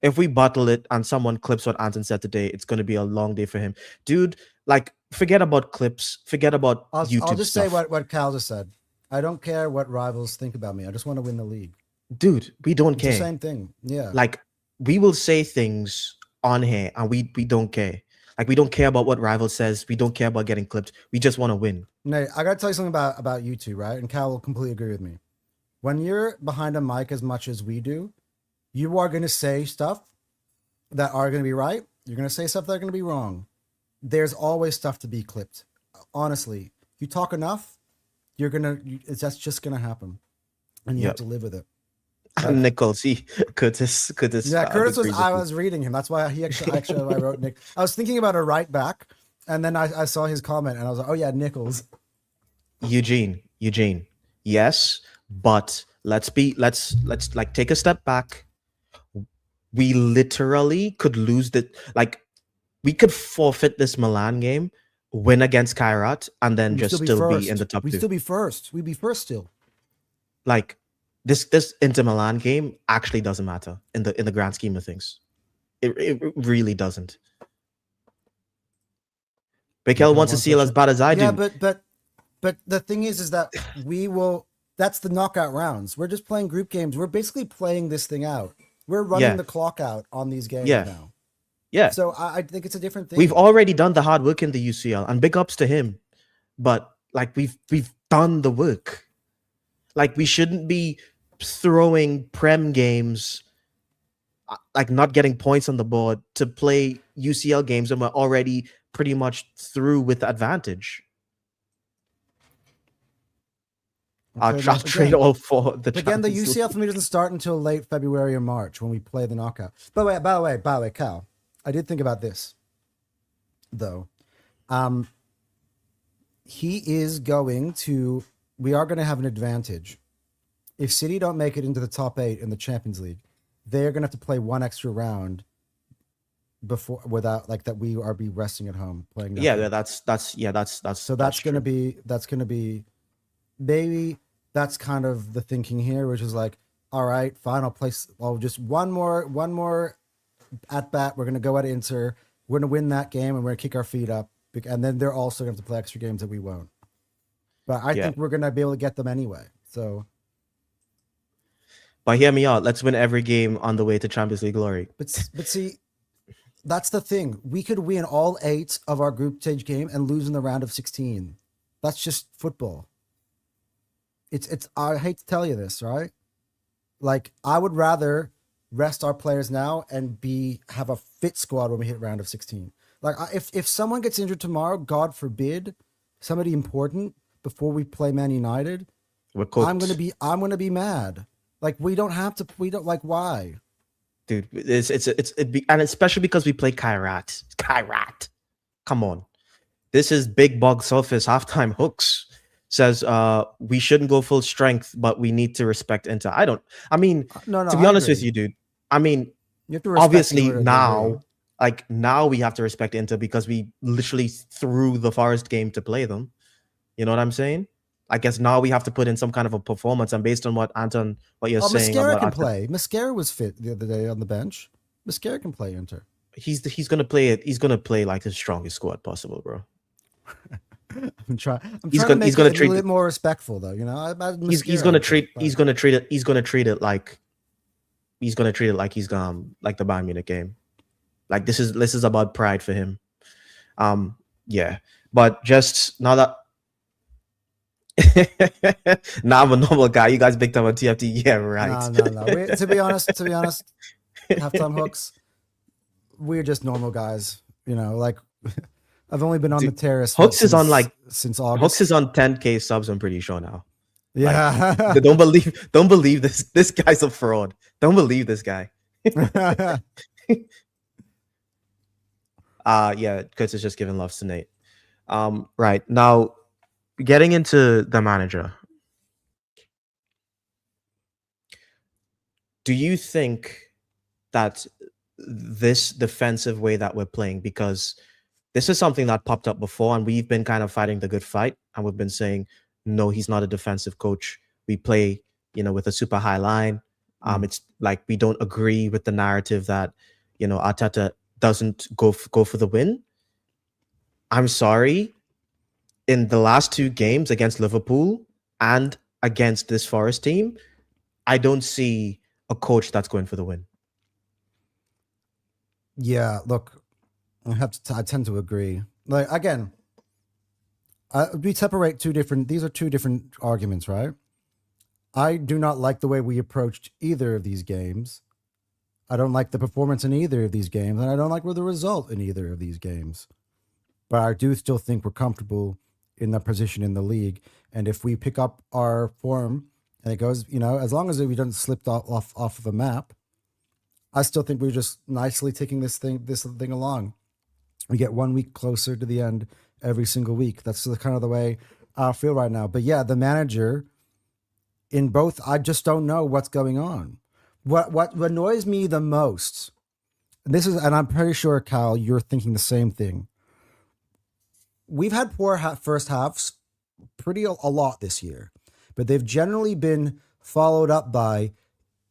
If we bottle it and someone clips what Anton said today, it's going to be a long day for him. Dude, like, forget about clips. Forget about YouTube I'll just stuff. say what Cal just said. I don't care what rivals think about me. I just want to win the league. Dude, we don't care. It's the same thing. Yeah. Like, we will say things on here and we don't care. Like, we don't care about what rival says. We don't care about getting clipped. We just want to win. Nate, I gotta tell you something about you two, right? And Cal will completely agree with me. When you're behind a mic as much as we do, you are gonna say stuff that are gonna be right. You're gonna say stuff that are gonna be wrong. There's always stuff to be clipped. Honestly, you talk enough, that's just gonna happen, and you have to live with it. And Nichols, Curtis. Yeah, Curtis was. I was reading him. That's why I wrote Nick. I was thinking about a right back, and then I saw his comment, and I was like, oh yeah, Nichols. Eugene. Yes, but let's like take a step back. We literally could lose we could forfeit this Milan game, win against Kairat, and then just still be in the top 2. We'd still be first. We'd be first still. Like, this Inter Milan game actually doesn't matter in the grand scheme of things. It really doesn't. Mikel wants to seal as bad as I do. Yeah, but the thing is that we will. That's the knockout rounds. We're just playing group games. We're basically playing this thing out. We're running the clock out on these games now. Yeah. So I think it's a different thing. We've already done the hard work in the UCL, and big ups to him. But like, we've done the work. Like, we shouldn't be throwing Prem games, like not getting points on the board to play UCL games, and we're already pretty much through with the advantage. I'll trade all for the. Again, the UCL for me doesn't start until late February or March when we play the knockout. By the way, Cal, I did think about this, though. We are going to have an advantage. If City don't make it into the top 8 in the Champions League, they're going to have to play one extra round without that we are be resting at home playing. Nothing. Yeah, that's so that's going to be maybe that's kind of the thinking here, which is like, all right, fine, I'll just one more at bat. We're going to go at Inter. We're going to win that game and we're going to kick our feet up, and then they're also going to have to play extra games that we won't. But I think we're going to be able to get them anyway. So, but hear me out. Let's win every game on the way to Champions League glory. But see, that's the thing. We could win all 8 of our group stage game and lose in the round of 16. That's just football. It's. I hate to tell you this, right? Like, I would rather rest our players now and have a fit squad when we hit round of 16. Like, if someone gets injured tomorrow, God forbid, somebody important before we play Man United, I'm gonna be mad. Like, we don't like, why? Dude, and especially because we play Kairat. Come on. This is big bog surface halftime hooks. Says we shouldn't go full strength, but we need to respect Inter. To be honest with you, dude. I mean, you have to obviously now we have to respect Inter because we literally threw the Forest game to play them. You know what I'm saying? I guess now we have to put in some kind of a performance, and based on what Anton, what you're saying, Mascara can play. Mascara was fit the other day on the bench. Mascara can play Inter. He's gonna play it. He's gonna play like the strongest squad possible, bro. I'm trying to make it a little bit more respectful, though. You know, he's gonna treat it like he's the Bayern Munich game. Like, this is about pride for him. Yeah, but just now that. Now I'm a normal guy. You guys big time on TFT. Yeah, right. No. To be honest, halftime hooks, we're just normal guys. You know, like, I've only been on the terrace. Hooks is on since August. Hooks is on 10K subs. I'm pretty sure now. Yeah. Like, don't believe this. This guy's a fraud. Don't believe this guy. Yeah, Curtis is just giving love to Nate. Right now. Getting into the manager, do you think that this defensive way that we're playing, because this is something that popped up before and we've been kind of fighting the good fight and we've been saying, no, he's not a defensive coach. We play, with a super high line. It's like we don't agree with the narrative that, Arteta doesn't go for the win. I'm sorry. In the last 2 games against Liverpool and against this Forest team, I don't see a coach that's going for the win. Yeah, look, I tend to agree. Like again, we separate two different. These are two different arguments, right? I do not like the way we approached either of these games. I don't like the performance in either of these games, and I don't like the result in either of these games. But I do still think we're comfortable in the position in the league. And if we pick up our form and it goes, as long as we don't slip off of the map, I still think we're just nicely taking this thing along. We get 1 week closer to the end every single week. That's kind of the way I feel right now. But yeah, the manager in both, I just don't know what's going on. What annoys me the most, and I'm pretty sure, Cal, you're thinking the same thing. We've had poor first halves a lot this year, but they've generally been followed up by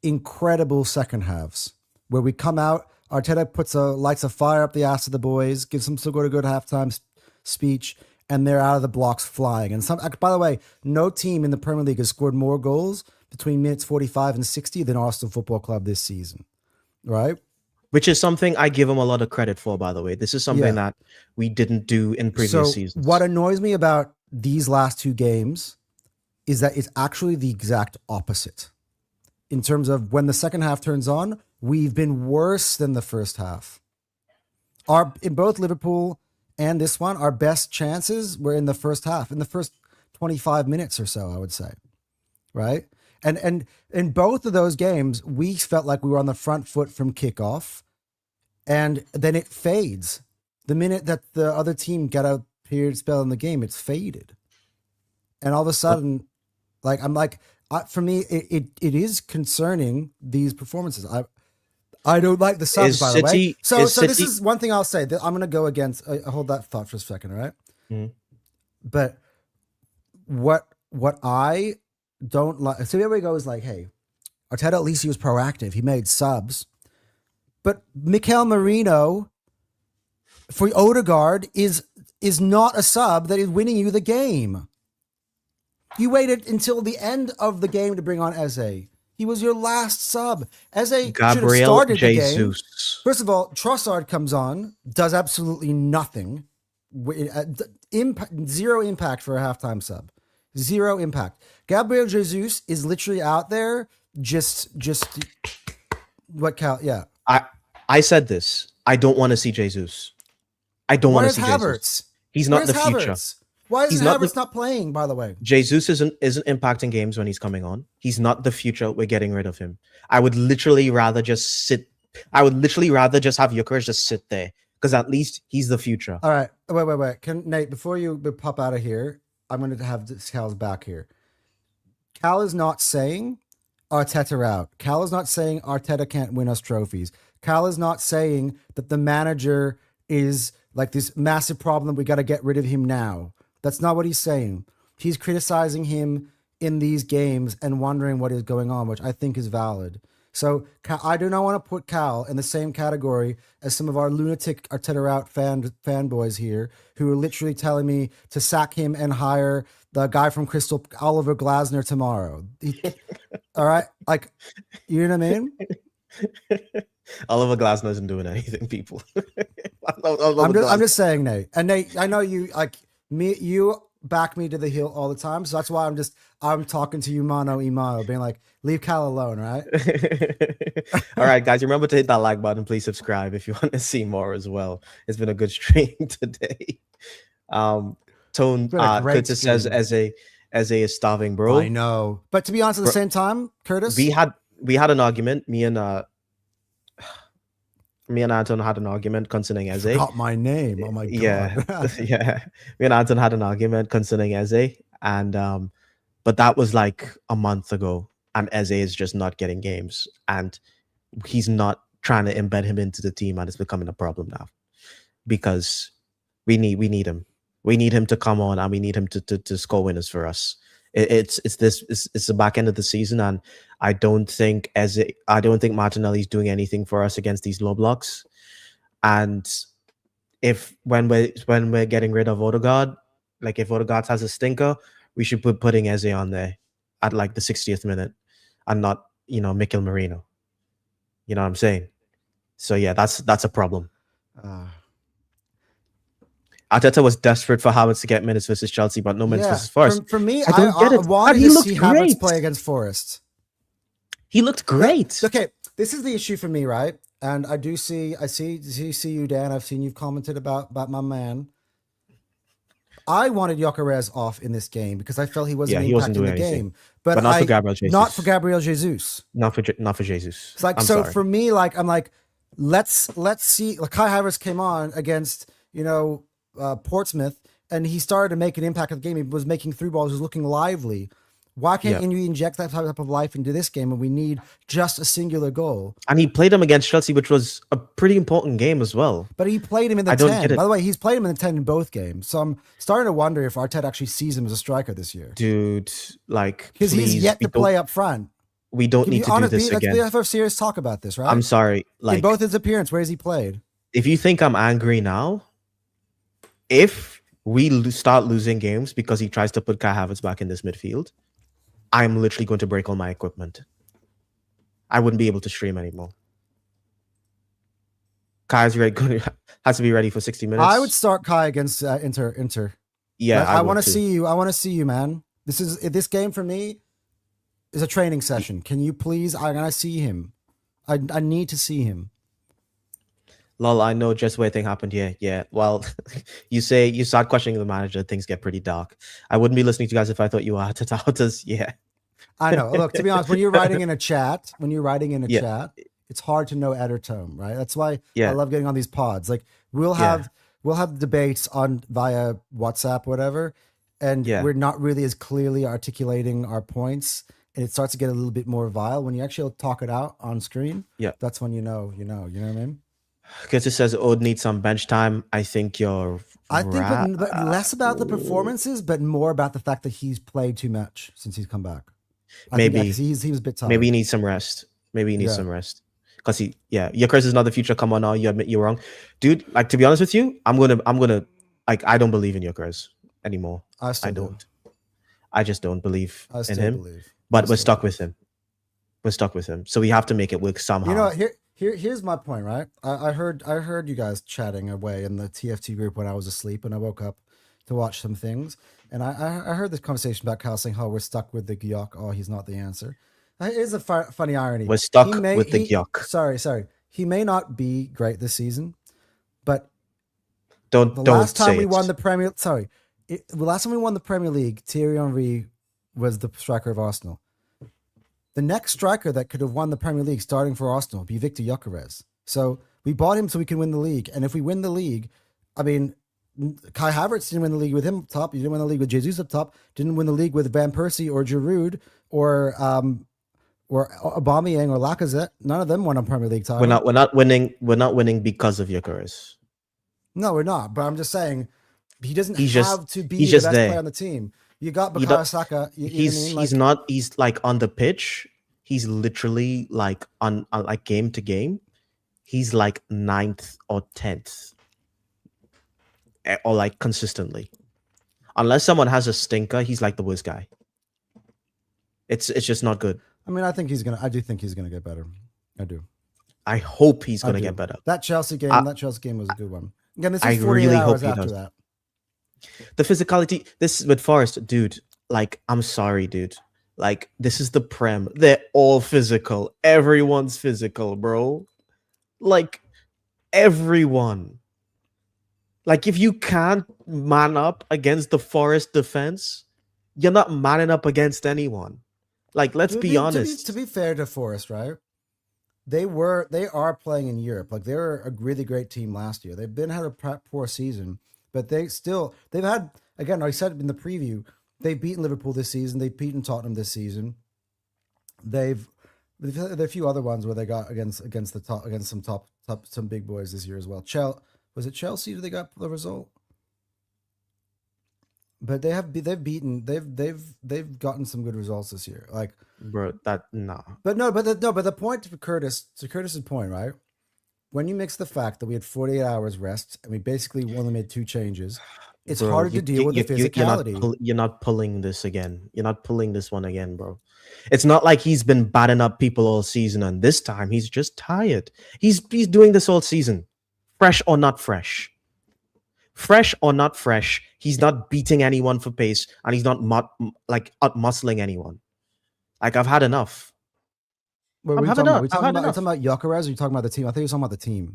incredible second halves where we come out, Arteta lights a fire up the ass of the boys, gives them some good halftime speech, and they're out of the blocks flying. And by the way, no team in the Premier League has scored more goals between minutes 45 and 60 than Arsenal Football Club this season, right? Which is something I give him a lot of credit for, by the way. This is something that we didn't do in previous seasons. What annoys me about these last two games is that it's actually the exact opposite. In terms of when the second half turns on, we've been worse than the first half. In both Liverpool and this one, our best chances were in the first half, in the first 25 minutes or so, I would say. Right? And in both of those games, we felt like we were on the front foot from kickoff, and then it fades. The minute that the other team got a period spell in the game, it's faded. And all of a sudden, for me, it is concerning, these performances. I don't like the subs, by the way. So this is one thing I'll say. I'm going to go against. Hold that thought for a second, all right? Mm-hmm. But what I don't like. So everybody goes like, "Hey, Arteta, at least he was proactive. He made subs." But Mikel Merino for Odegaard is not a sub that is winning you the game. You waited until the end of the game to bring on Eze. He was your last sub. Eze should have started the game. First of all, Trossard comes on, does absolutely nothing. Zero impact for a halftime sub. Zero impact. Gabriel Jesus is literally out there just what Cal, yeah. I said this. I don't want to see Jesus. I don't want to see Jesus. He's not the future. Why is Havertz not playing, by the way? Jesus isn't impacting games when he's coming on. He's not the future. We're getting rid of him. I would literally rather just have Gyökeres just sit there, because at least he's the future. All right. Wait. Nate, before you pop out of here, I'm going to have Cal's back here. Cal is not saying Arteta out. Cal is not saying Arteta can't win us trophies. Cal is not saying that the manager is like this massive problem. We got to get rid of him now. That's not what he's saying. He's criticizing him in these games and wondering what is going on, which I think is valid. So I do not want to put Cal in the same category as some of our lunatic Arteta out fanboys here who are literally telling me to sack him and hire the guy from Crystal, Oliver Glasner, tomorrow. All right? Like, you know what I mean? Oliver Glasner isn't doing anything, people. I'm just saying, Nate. And Nate, I know you back me to the hill all the time, so that's why I'm talking to you mano a mano, being like, leave Cal alone, right? All right, guys, remember to hit that like button. Please subscribe if you want to see more as well. It's been a good stream today. Tone Curtis says as a starving bro. I know, but to be honest, at the same time, Curtis, we had an argument. Me and Anton had an argument concerning Eze. Forgot my name. Oh my god. Yeah. Me and Anton had an argument concerning Eze, and but that was like a month ago, and Eze is just not getting games, and he's not trying to embed him into the team, and it's becoming a problem now because we need him. We need him to come on, and we need him to score winners for us. It's the back end of the season, and I don't think Martinelli's doing anything for us against these low blocks. And when we're getting rid of Odegaard, like if Odegaard has a stinker, we should putting Eze on there at like the 60th minute, and not Mikel Merino. You know what I'm saying? So yeah, that's a problem. Uh, Arteta was desperate for Havertz to get minutes versus Chelsea, but no minutes yeah, versus Forest. for me, I don't get I it. And wanted he to looked see Havertz great. play against Forest. He looked great. Okay, this is the issue for me, right? And I see you, Dan. I've seen you've commented about my man. I wanted Gyökeres off in this game because I felt he wasn't Yeah, he wasn't impacting doing the anything. game. But not for Gabriel Jesus. Not for Gabriel Jesus. Not for Jesus. It's like, I'm so sorry. for me, like, I'm like, let's see. Like, Kai Havertz came on against Portsmouth, and he started to make an impact of the game. He was making through balls, he was looking lively. Why can't you inject that type of life into this game? And we need just a singular goal. And he played him against Chelsea, which was a pretty important game as well. But he played him in the 10. By the way, he's played him in the 10 in both games. So I'm starting to wonder if Arteta actually sees him as a striker this year. Dude, like, because he's yet to play up front. We don't need to do this again. Let's have a serious talk about this, right? I'm sorry. Like, in both his appearance, where has he played? If you think I'm angry now, if we start losing games because he tries to put Kai Havertz back in this midfield, I'm literally going to break all my equipment. I wouldn't be able to stream anymore. Kai's has to be ready for 60 minutes. I would start Kai against Inter. Yeah, I want to see you. I want to see you, man. This game for me is a training session. Can you please? I gotta see him. I need to see him. Lol, I know just where thing happened here. Yeah, well, you start questioning the manager, things get pretty dark. I wouldn't be listening to you guys if I thought you were Arteta's. Yeah, I know. Look, to be honest, when you're writing in a chat, chat, it's hard to know editor tone, right? That's why I love getting on these pods. Like we'll have debates via WhatsApp, whatever, and we're not really as clearly articulating our points, and it starts to get a little bit more vile when you actually talk it out on screen. Yeah, that's when you know what I mean. Because it says Ode needs some bench time. I think but less about the performances, but more about the fact that he's played too much since he's come back. He was a bit tired. Maybe he needs some rest. Because Gyökeres is not the future. Come on now, you admit you're wrong, dude. Like, to be honest with you, I'm gonna like, I don't believe in Gyökeres anymore. I don't. I just don't believe in him. But we're stuck with him. So we have to make it work somehow. You know, here's my point, right? I heard you guys chatting away in the TFT group when I was asleep, and I woke up to watch some things, and I heard this conversation about Cal saying, "Oh, we're stuck with the Gyök. Oh, he's not the answer." Here's a funny irony. We're stuck with the Gyök. Sorry. He may not be great this season, but the last time we won the Premier League, Thierry Henry was the striker of Arsenal. The next striker that could have won the Premier League starting for Arsenal would be Victor Gyökeres. So we bought him so we can win the league. And if we win the league, I mean, Kai Havertz didn't win the league with him up top. You didn't win the league with Jesus up top. Didn't win the league with Van Persie or Giroud or Aubameyang or Lacazette. None of them won a Premier League title. We're not winning because of Gyökeres. No, we're not. But I'm just saying he doesn't have to be the best player on the team. You got Bukayo Saka. He's like on the pitch. He's literally like on like game to game. He's like 9th or 10th, or like consistently. Unless someone has a stinker, he's like the worst guy. It's just not good. I mean, I do think he's gonna get better. I do. I hope he's gonna get better. That Chelsea game was a good one. Again, this is 48 hours after that. The physicality, this with Forest, dude, like, I'm sorry, dude. Like, this is the Prem. They're all physical. Everyone's physical, bro. Like, everyone. Like, if you can't man up against the Forest defense, you're not manning up against anyone. Like, let's be honest. To be fair to Forest, right? They are playing in Europe. Like, they were a really great team last year. They've had a poor season. But they've had, again, I said in the preview, they've beaten Liverpool this season. They've beaten Tottenham this season. They've had a few other ones where they got against some big boys this year as well. Was it Chelsea that they got the result? But they've gotten some good results this year. Like, bro, But the point to Curtis's point, right? When you mix the fact that we had 48 hours rest and we basically only made 2 changes, It's Bro, harder to deal with the physicality. you're not pulling this again. You're not pulling this one again, bro. It's not like he's been batting up people all season, and this time he's just tired. He's doing this all season, fresh or not fresh. Fresh or not fresh, he's not beating anyone for pace, and he's not like out muscling anyone. Like I've had enough. What were you talking about? Are you talking about Gyökeres, or are you talking about the team? I think you're talking about the team.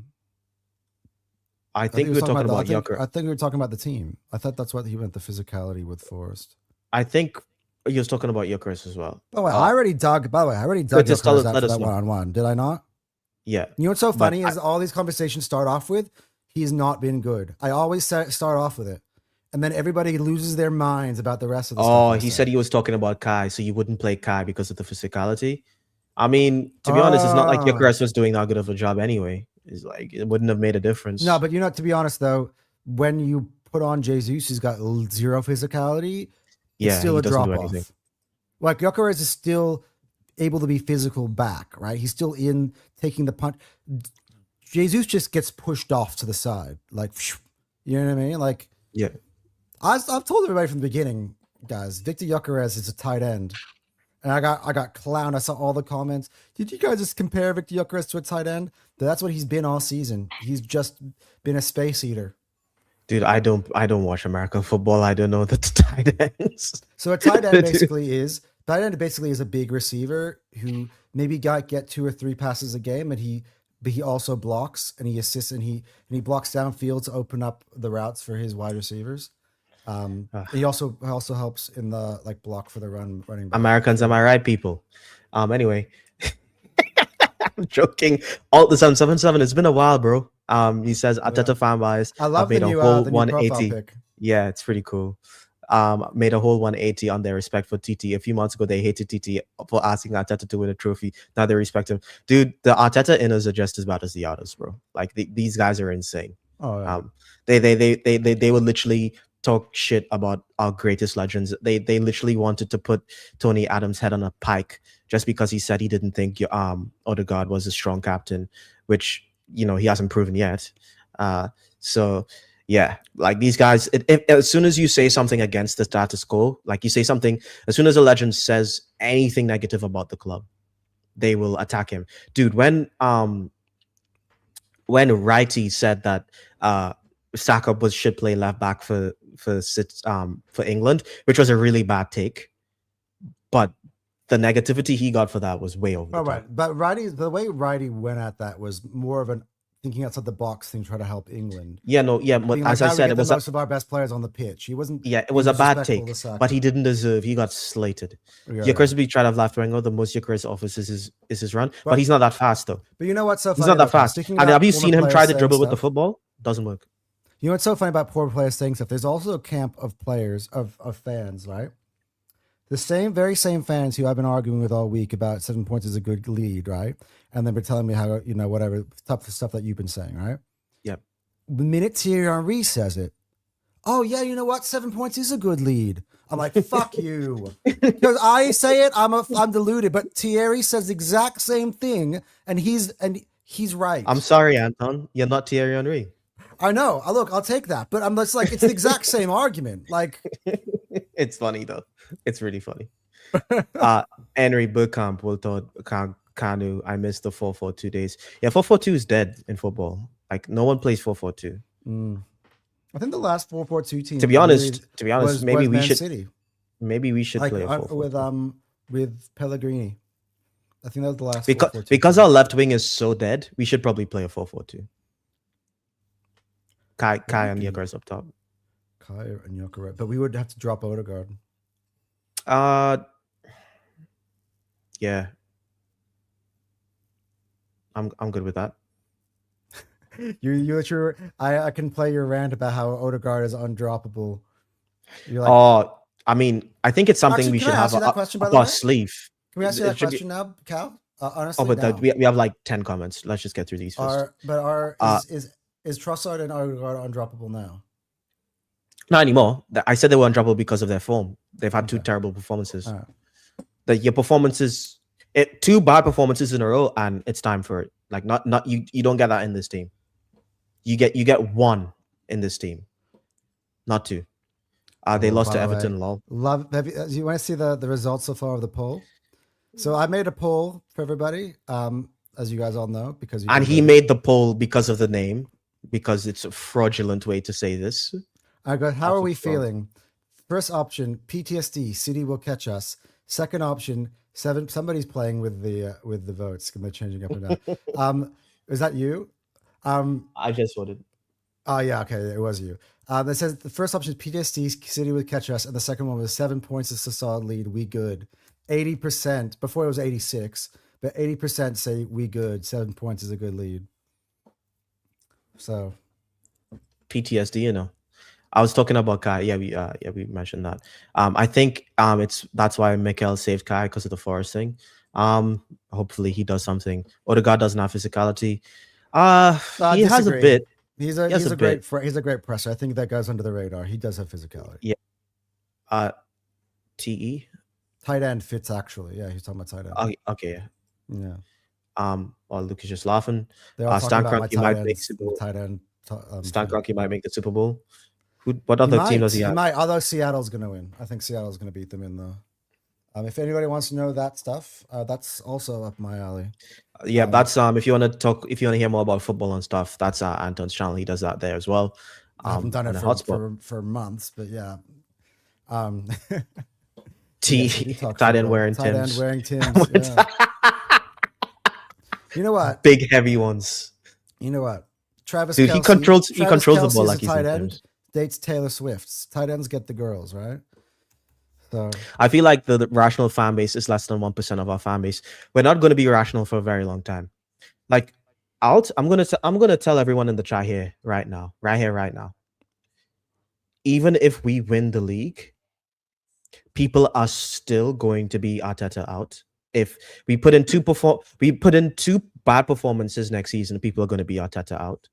I think we were talking about Gyökeres. I think we were talking about the team. I thought that's what he meant, the physicality with Forest. I think he was talking about Gyökeres as well. By the way, I already dug Gyökeres out for that one-on-one. Did I not? Yeah. You know what's so funny is all these conversations start off with, he's not been good. I always start off with it. And then everybody loses their minds about the rest of the stuff. Oh, he said he was talking about Kai, so you wouldn't play Kai because of the physicality. I mean, to be honest, it's not like Gyökeres was doing that good of a job anyway. It's like it wouldn't have made a difference. No, but to be honest though, when you put on Jesus, he's got zero physicality. It's still a drop off. Like Gyökeres is still able to be physical back, right? He's still in taking the punch. Jesus just gets pushed off to the side, like, you know what I mean? Like, yeah. I've told everybody from the beginning, guys, Victor Gyökeres is a tight end. And I got clowned. I saw all the comments. Did you guys just compare Victor Gyökeres to a tight end? That's what he's been all season. He's just been a space eater. Dude, I don't watch American football. I don't know the tight ends. So a tight end basically is a big receiver who maybe get 2 or 3 passes a game, and but he also blocks and he assists and he blocks downfield to open up the routes for his wide receivers. He also helps in the block for the running back. Americans, am I right, people? Anyway, I'm joking. All the 777. It's been a while, bro. He says Arteta fan bias. I love made the new, a whole the 180. pick. Yeah, it's pretty cool. Made a whole 180 on their respect for TT. A few months ago, they hated TT for asking Arteta to win a trophy. Now they respect him. Dude, the Arteta inners are just as bad as the outers, bro. Like these guys are insane. Oh, yeah. They would literally talk shit about our greatest legends. They literally wanted to put Tony Adams' head on a pike just because he said he didn't think Odegaard was a strong captain, which he hasn't proven yet. So yeah, like these guys, as soon as you say something against the status quo, like you say something, as soon as a legend says anything negative about the club, they will attack him. Dude, when Wrighty said that Saka should play left back for England, which was a really bad take, but the negativity he got for that was way over. Right, but the way Wrighty went at that was more of an thinking outside the box thing, try to help England. But as I said, it was most of our best players on the pitch. He wasn't. Yeah, it was a bad take, but he didn't deserve. He got slated. Gyökeres be trying to have left winger. The most Gyökeres offers is his run, but he's not that fast though. But you know what's so funny? He's not that fast. And have you seen him try to dribble with the football? Doesn't work. You know what's so funny about poor players saying stuff? There's also a camp of players, of fans, right? The very same fans who I've been arguing with all week about 7 points is a good lead, right? And then they're telling me how, whatever, tough stuff that you've been saying, right? Yep. The minute Thierry Henry says it, oh yeah, you know what? 7 points is a good lead. I'm like, fuck you. Because I say it, I'm deluded, but Thierry says the exact same thing, and he's right. I'm sorry, Anton. You're not Thierry Henry. I know. Look, I'll take that. But I'm just like, it's the exact same argument. Like, it's funny though. It's really funny. Henry Burkamp will thought Kanu. I missed the 4-4-2 days. Yeah, 4-4-2 is dead in football. Like no one plays 4-4-2. I think the last 4-4-2 team. To be honest, maybe we should. City. Maybe we should play a 4-4-2 with Pellegrini. I think that was the last. Because our left wing is so dead, we should probably play a 4-4-2. Kai and Gyökeres up top. Kai and Gyökeres, but we would have to drop Odegaard. Yeah. I'm good with that. You're sure I can play your rant about how Odegaard is undroppable. You're like, I mean, I think it's something we should have up our sleeve. Can we ask you that question now, Cal? Honestly, we have like 10 comments. Let's just get through these first. Is Trossard and Odegaard undroppable now? Not anymore. I said they were undroppable because of their form. They've had 2 terrible performances. Your performances, 2 bad performances in a row, and it's time for it. Like not you don't get that in this team. You get 1 in this team. not to. They lost by to the way, Everton. Lol. do you want to see the results so far of the poll? So I made a poll for everybody, as you guys all know, because you And he made the poll because of the name, because it's a fraudulent way to say this. I go, how are we feeling? First option, PTSD, City will catch us. Second option, 7. Somebody's playing with the votes, and they're changing up and down. Is that you? I just voted. Oh yeah, okay, it was you. It says the first option is PTSD, City would catch us, and the second one was 7 points is a solid lead. We good. 80%. Before it was 86, but 80% say we good. 7 points is a good lead. So PTSD, you know. I was talking about Kai. Yeah, we mentioned that. I think that's why Mikel saved Kai, because of the Forest thing. Hopefully he does something. Odegaard doesn't have physicality. He has a bit. He's a great presser. I think that goes under the radar. He does have physicality. Yeah. TE. Tight end fits actually. Yeah, he's talking about tight end. Okay. Yeah. Well, Luke is just laughing. Stan Kroenke might make Super Bowl. Tight end. Stan Kroenke might make the Super Bowl. What other team does he have? He might, although Seattle's going to win. I think Seattle's going to beat them in the. If anybody wants to know that stuff, that's also up my alley. Yeah, that's if you want to hear more about football and stuff, that's Anton's channel. He does that there as well. I haven't done it for months, but yeah. Tight end wearing Tims. Yeah. You know what? Big heavy ones. You know what? Travis Dude, Kelce, he controls the ball like he's tight end. Dates Taylor Swift's. Tight ends get the girls, right? So I feel like the rational fan base is less than 1% of our fan base. We're not going to be rational for a very long time. Like, I'm gonna tell everyone in the chat here right now. Even if we win the league, people are still going to be Arteta out. If we put in two bad performances next season, people are going to be Arteta out.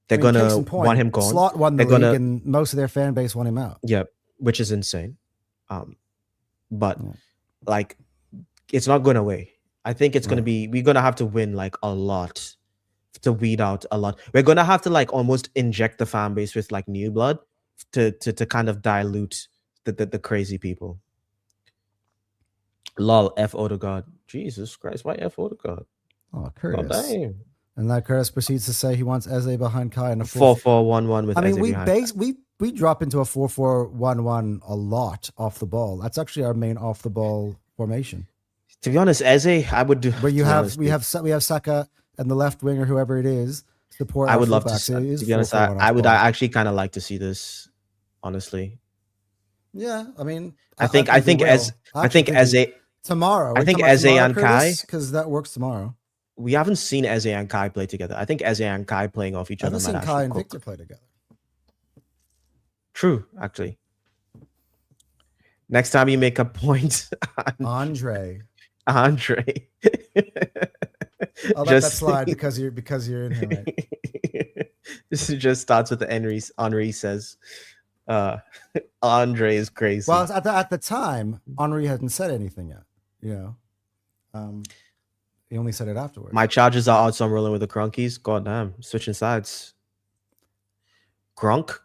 They're going to want him gone. Slot won the league, and most of their fan base want him out. Yeah, which is insane. But like, it's not going away. I think it's going to be, we're going to have to win like a lot to weed out a lot. We're going to have to like almost inject the fan base with like new blood to kind of dilute the crazy people. Lol, F Odegaard. Jesus Christ, why F Odegaard? Oh, Curtis. Oh, damn. And that Curtis proceeds to say he wants Eze behind Kai in a 4-4-1-1 with Eze behind. We drop into a 4-4-1-1 a lot off the ball. That's actually our main off the ball formation. To be honest, Eze, I would do. Where we have Saka and the left winger, whoever it is, support. I would love to be honest. I would actually kind of like to see this, honestly. Yeah, I mean, I think Eze tomorrow. I think Eze and Kai, because that works tomorrow. We haven't seen Eze and Kai play together. I think Eze and Kai playing off each other. I haven't seen Kai and Victor play together. True, actually. Next time you make a point, Andre. I'll let that slide because you're in here. Right? This just starts with the Henri says. Andre is crazy. Well, at the time, Henri hadn't said anything yet. You know, he only said it afterwards. My Chargers are out, so I'm rolling with the Cronkies. God damn, switching sides. Gronk.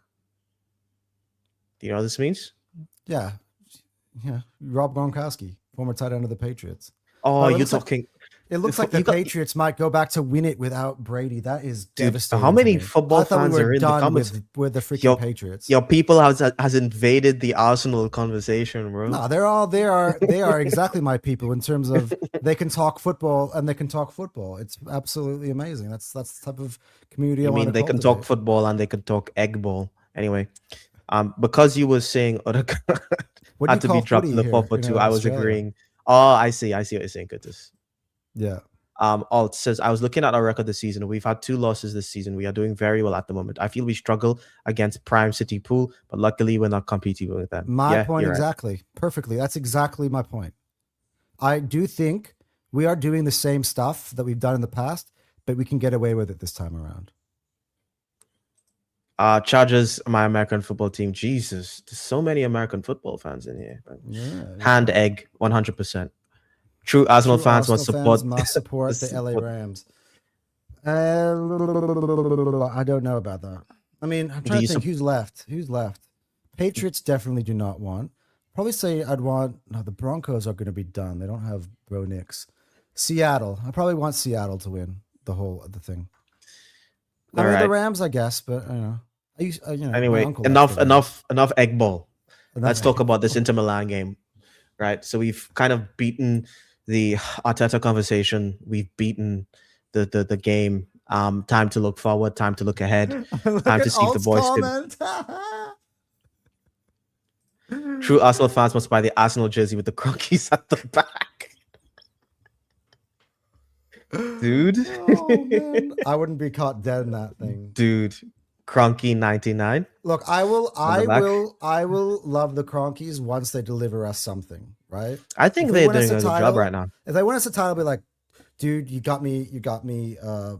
Do you know what this means? Yeah. Rob Gronkowski, former tight end of the Patriots. Oh, you're talking. It looks like the Patriots might go back to win it without Brady. That is devastating. How many football fans are in the comments with the freaking Patriots? Your people has invaded the Arsenal conversation, bro. No, they are exactly my people in terms of they can talk football and they can talk football. It's absolutely amazing. That's the type of community I mean, they can talk football and they can talk egg ball. Anyway, because you were saying Odegaard had to be dropped in the 4-4-2, I was agreeing. Oh, I see what you're saying, Curtis. Yeah. Alt says, I was looking at our record this season. We've had 2 losses this season. We are doing very well at the moment. I feel we struggle against Prime City Pool, but luckily we're not competing with them. My point exactly. Right. Perfectly. That's exactly my point. I do think we are doing the same stuff that we've done in the past, but we can get away with it this time around. Chargers, my American football team. Jesus, there's so many American football fans in here. Yeah. Hand egg, 100%. True Arsenal fans must support the LA Rams. I don't know about that. I mean, I'm Do trying to you think who's left. Who's left? Patriots definitely do not want. Probably say I'd want. No, the Broncos are going to be done. They don't have Bo Nix. Seattle. I probably want Seattle to win the thing. I all mean, the right? Rams, I guess, but I don't know. My Anyway, uncle likes the Rams. enough egg ball. Enough Let's talk about this April. Inter Milan game, right? So we've kind of beaten the Arteta conversation. We've beaten the game. Time to look forward. Time to look ahead. Look Time at to see if the Alt's boys could. comment. True Arsenal fans must buy the Arsenal jersey with the crockies at the back, dude. Oh man, I wouldn't be caught dead in that thing. Dude, Cronky 99 Look, I will, on the I back. will, I will love the Cronkies once they deliver us something, right? I think If they they're win us doing a a good job title- right now. If they win us a title, I'll be like, dude, you got me,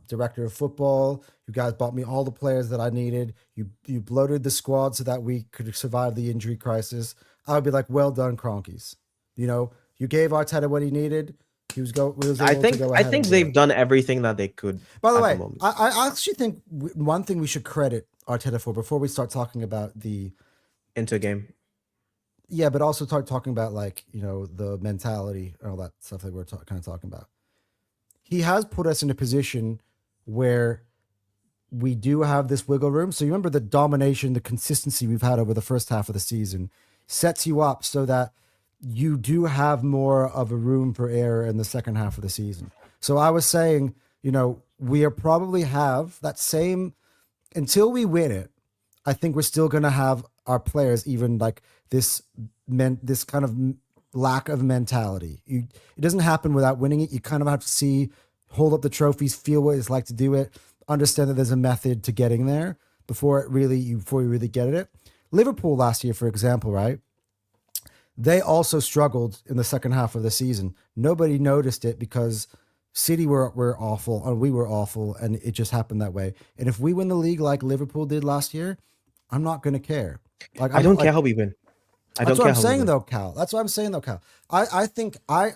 director of football. You guys bought me all the players that I needed. You bloated the squad so that we could survive the injury crisis. I would be like, well done, Cronkies. You know, you gave Arteta what he needed. He was able to go I ahead think and do they've it. done everything that they could. By the at way, moment. I actually think one thing we should credit Arteta for before we start talking about the Into game. yeah, but also start talking about like the mentality and all that stuff that we're kind of talking about. He has put us in a position where we do have this wiggle room. So you remember the domination, the consistency we've had over the first half of the season sets you up so that you do have more of a room for error in the second half of the season. So I was saying, we are probably have that same until we win it. I think we're still going to have our players even like this kind of lack of mentality. It doesn't happen without winning it. You kind of have to hold up the trophies, feel what it's like to do it, understand that there's a method to getting there before you really get it. Liverpool last year, for example, right? They also struggled in the second half of the season. Nobody noticed it because City were awful and we were awful, and it just happened that way. And if we win the league like Liverpool did last year, I'm not going to care. Like I don't care how we win. That's what I'm saying though, Cal. That's what I'm saying though, Cal. I think I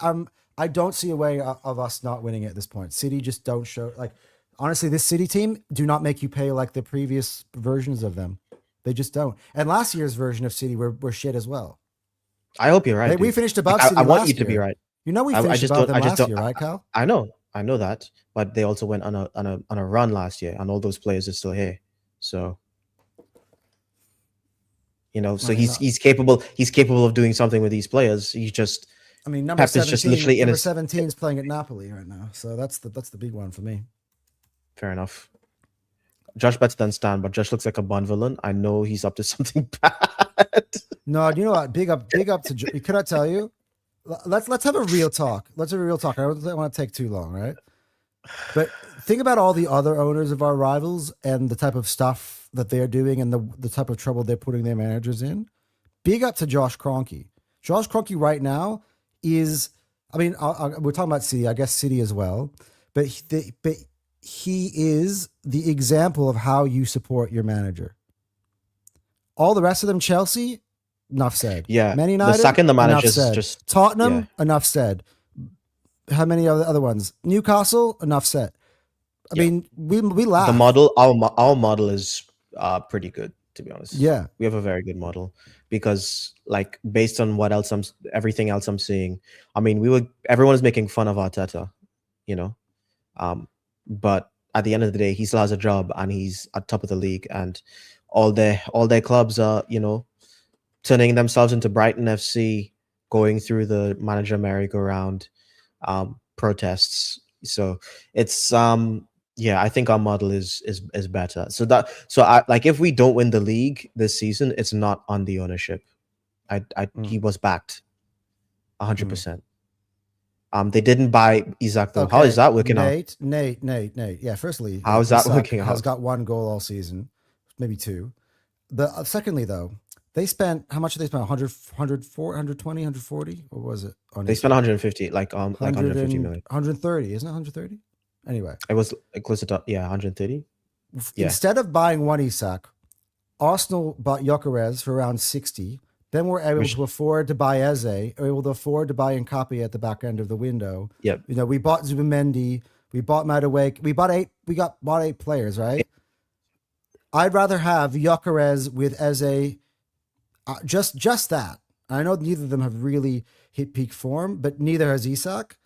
don't see a way of us not winning at this point. City just don't show like honestly, this City team do not make you pay like the previous versions of them. They just don't. And last year's version of City were shit as well. I hope you're right. We finished above City. I want last you to year. be right. We finished above them last year, right, Cal? I know that, but they also went on a run last year, and all those players are still here. So, so he's capable. He's capable of doing something with these players. He's just. I mean, number Pep 17, is just literally number 17 is playing at Napoli right now, so that's the big one for me. Fair enough. Josh better than Stan, but Josh looks like a Bond villain. I know he's up to something bad. No, you know what? Big up to. Can I tell you? Let's have a real talk. Let's have a real talk. I don't want to take too long, right? But think about all the other owners of our rivals and the type of stuff that they're doing and the type of trouble they're putting their managers in. Big up to Josh Kroenke. Josh Kroenke right now is. I mean, we're talking about City. I guess City as well, but he is the example of how you support your manager. All the rest of them, Chelsea, enough said. Yeah, Man United, the second the manager's enough said. just Tottenham, enough said. How many other ones? Newcastle, enough said. I mean, we laugh. The model, our model is pretty good, to be honest. Yeah, we have a very good model because, like, based on everything else I'm seeing. I mean, everyone is making fun of Arteta, but at the end of the day, he still has a job and he's at top of the league, and all their clubs are, turning themselves into Brighton FC, going through the manager merry-go-round protests. So it's I think our model is better. If we don't win the league this season, it's not on the ownership. He was backed 100%. They didn't buy Isaac though. Okay. How is that working out? Nate. Yeah, firstly, how is that working out? Has got one goal all season, maybe two. Secondly, though, they spent how much did they spend? 100, 104, 120, 140? What was it? They spent 150, like 150 million. 130, isn't it 130? Anyway. It was close to 130. Yeah. Instead of buying one Isak, Arsenal bought Gyökeres for around 60. Then we're able to afford to buy Eze, able to afford to buy Nkappi at the back end of the window. Yep. We bought Zubimendi, we bought Madueke, we bought eight players, right? I'd rather have Gyökeres with Eze, just that. I know neither of them have really hit peak form, but neither has Isak.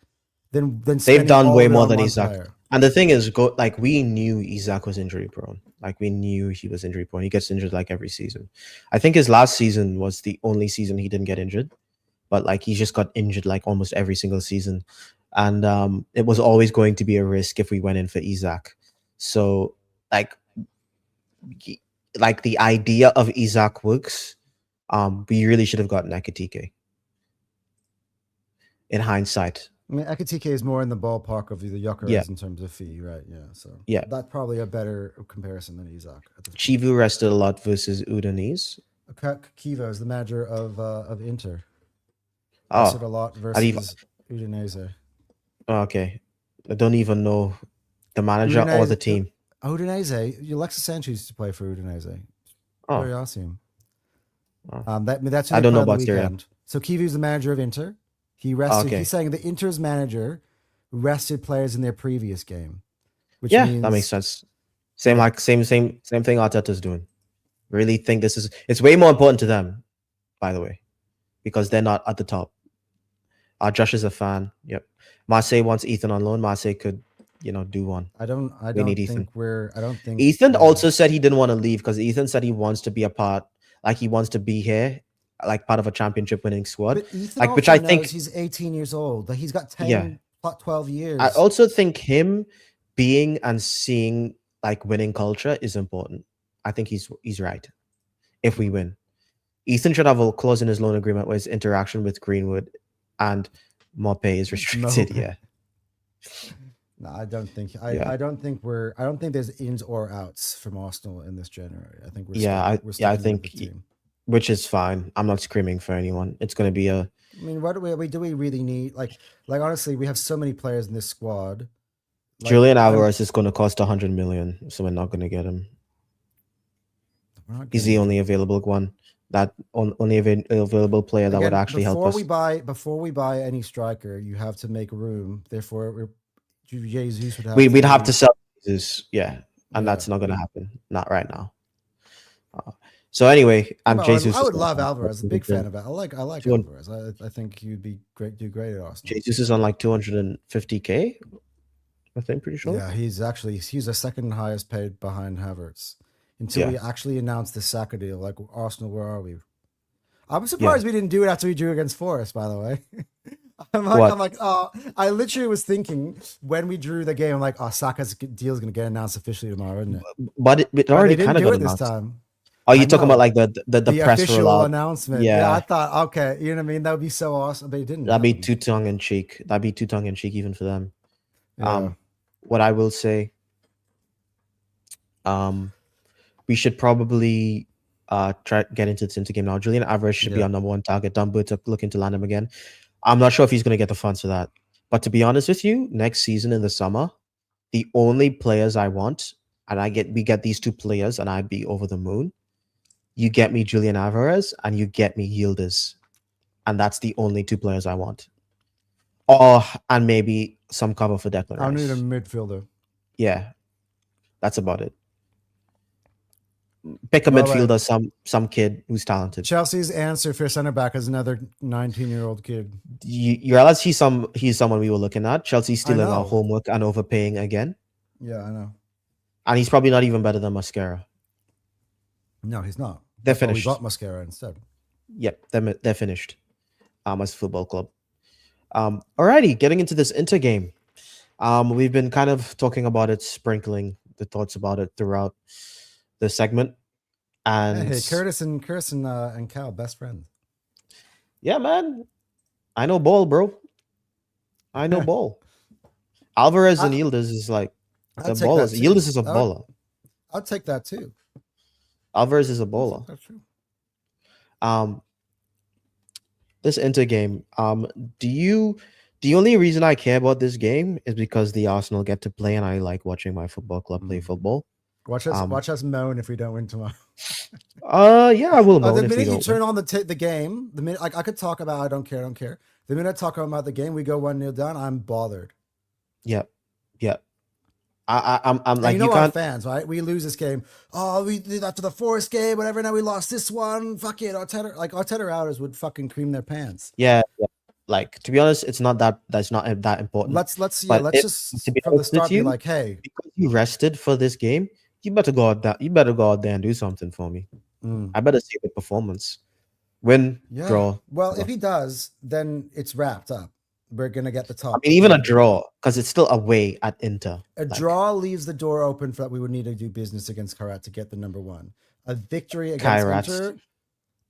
Then They've spending done all way of it more on than one Isaac. player. And the thing is, like we knew Isaac was injury prone. Like we knew he was injury prone. He gets injured like every season. I think his last season was the only season he didn't get injured. But like he just got injured like almost every single season. And it was always going to be a risk if we went in for Isaac. So like like the idea of Isaac works. We really should have gotten Ekitike in hindsight. I mean, Ekitike is more in the ballpark of the Gyökeres Yeah. in terms of fee, right? Yeah, so Yeah. that's probably a better comparison than Isak. Chivu rested a lot versus Udinese. Kivo is the manager of Inter. Oh, Rested a lot versus Udinese. Okay. I don't even know the manager or Udinese- the team. Udinese, Alexis Sanchez used to play for Udinese. Oh, Very awesome. Oh. That's who I they don't play know on the about Syria. weekend. So Kivu's the manager of Inter. He rested. Okay. He's saying the Inter's manager rested players in their previous game, which yeah, means that makes sense. Same thing Arteta's doing. Really think it's way more important to them, by the way, because they're not at the top. Josh is a fan. Yep. Marseille wants Ethan on loan. Marseille could, do one. I don't need Ethan. think Ethan also said he didn't want to leave because Ethan said he wants to be a part, like he wants to be here, like part of a championship winning squad. But Ethan like also which I knows think he's 18 years old. Like he's got 10, Yeah. 12 years. I also think him being and seeing like winning culture is important. I think he's right. If we win, Ethan should have a clause in his loan agreement where his interaction with Greenwood and Mope is restricted. Mope. Yeah. No, I don't think. Yeah. I don't think there's ins or outs from Arsenal in this January. I think we're I sticking with think the team. which is fine. I'm not screaming for anyone. It's going to be a. I mean, what do we really need? Like honestly, we have so many players in this squad. Like, Julian Alvarez is going to cost 100 million, so we're not going to get him. He's the only available one. That only available player that would actually help us. Before we buy any striker, you have to make room. Therefore, Jesus would have. We'd have to sell Jesus, yeah, and that's not going to happen. Not right now. So anyway, Jesus. I would love Alvarez. I'm a big fan of it. I like Alvarez. I think he'd be great. Do great at Arsenal. Jesus is on like 250K. I think pretty sure. Yeah, he's the second highest paid behind Havertz. Until we actually announced the Saka deal. Like, Arsenal, where are we? I'm surprised we didn't do it after we drew against Forest, by the way. I'm like, oh, I literally was thinking when we drew the game, I'm like, oh, Saka's deal is going to get announced officially tomorrow, isn't it? But it already kind of got announced. This time. Oh, you're talking about like the press official rollout announcement. Yeah, I thought, okay, you know what I mean? That would be so awesome, but it didn't. That'd be too tongue in cheek. That'd be too tongue in cheek even for them. Yeah. What I will say, we should probably try get into this game now. Julian Alvarez should be our number one target. Dumbo to looking to land him again. I'm not sure if he's going to get the funds for that. But to be honest with you, next season in the summer, the only players I want, and we get these two players, and I'd be over the moon. You get me Julian Alvarez, and you get me Yildiz, and that's the only two players I want. And maybe some cover for Declan Rice. I need a midfielder. Yeah, that's about it. Pick a midfielder, some kid who's talented. Chelsea's answer for center back is another 19-year-old kid. You realize he's someone we were looking at. Chelsea's stealing our homework and overpaying again. Yeah, I know. And he's probably not even better than Mascara. No, he's not. They're finished. We bought Mascara instead. Yep, they're finished. As a football club. Alrighty, getting into this Inter game. We've been kind of talking about it, sprinkling the thoughts about it throughout the segment. And hey, Curtis and Cal, best friends. Yeah, man. I know ball, bro. I know ball. Alvarez and Yildiz is like the ballers. Yildiz is a baller. I'll take that too. Alvarez is a baller. That's true. This Inter game. The only reason I care about this game is because the Arsenal get to play, and I like watching my football club play football. Watch us moan if we don't win tomorrow. Yeah, I will moan. The minute you turn on the game, the minute I could talk about, I don't care. The minute I talk about the game, we go 1-0 down. I'm bothered. Yep. I'm And like, you you know our can't. fans, right? We lose this game. Oh, we did after the Forest game, whatever. Now we lost this one. Fuck it, Arteta outers would fucking cream their pants. Yeah, yeah. Like, to be honest, it's not that that's not that important. Let's But just to be from the honest with start be you, like, hey, because you rested for this game, you better go out there and do something for me. I better see the performance. Win, yeah. draw. Well, if whatever. he does, then it's wrapped up. We're gonna get the I top mean, even a two. draw, because it's still away at Inter. A Like draw leaves the door open for that we would need to do business against Karat to get the number one. A victory against Kairat's, Inter,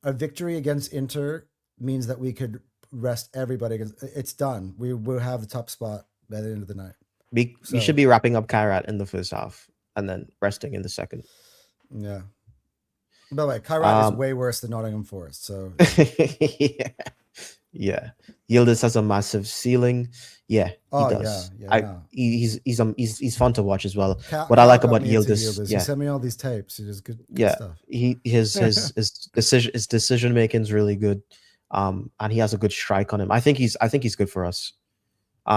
a victory against Inter means that we could rest everybody. It's done. We will have the top spot by the end of the night. we should be wrapping up Kairat in the first half and then resting in the second. Yeah. By the way, Kairat is Um, way worse than Nottingham Forest. So yeah, yeah. Yildiz has a massive ceiling. Yeah, he oh does. yeah. No. He's fun to watch as well. Cal, What I Cal like got about me into Yildiz, Yildiz. He yeah, sent me all these tapes. He does good yeah. stuff. His decision making is really good. And he has a good strike on him. I think he's good for us.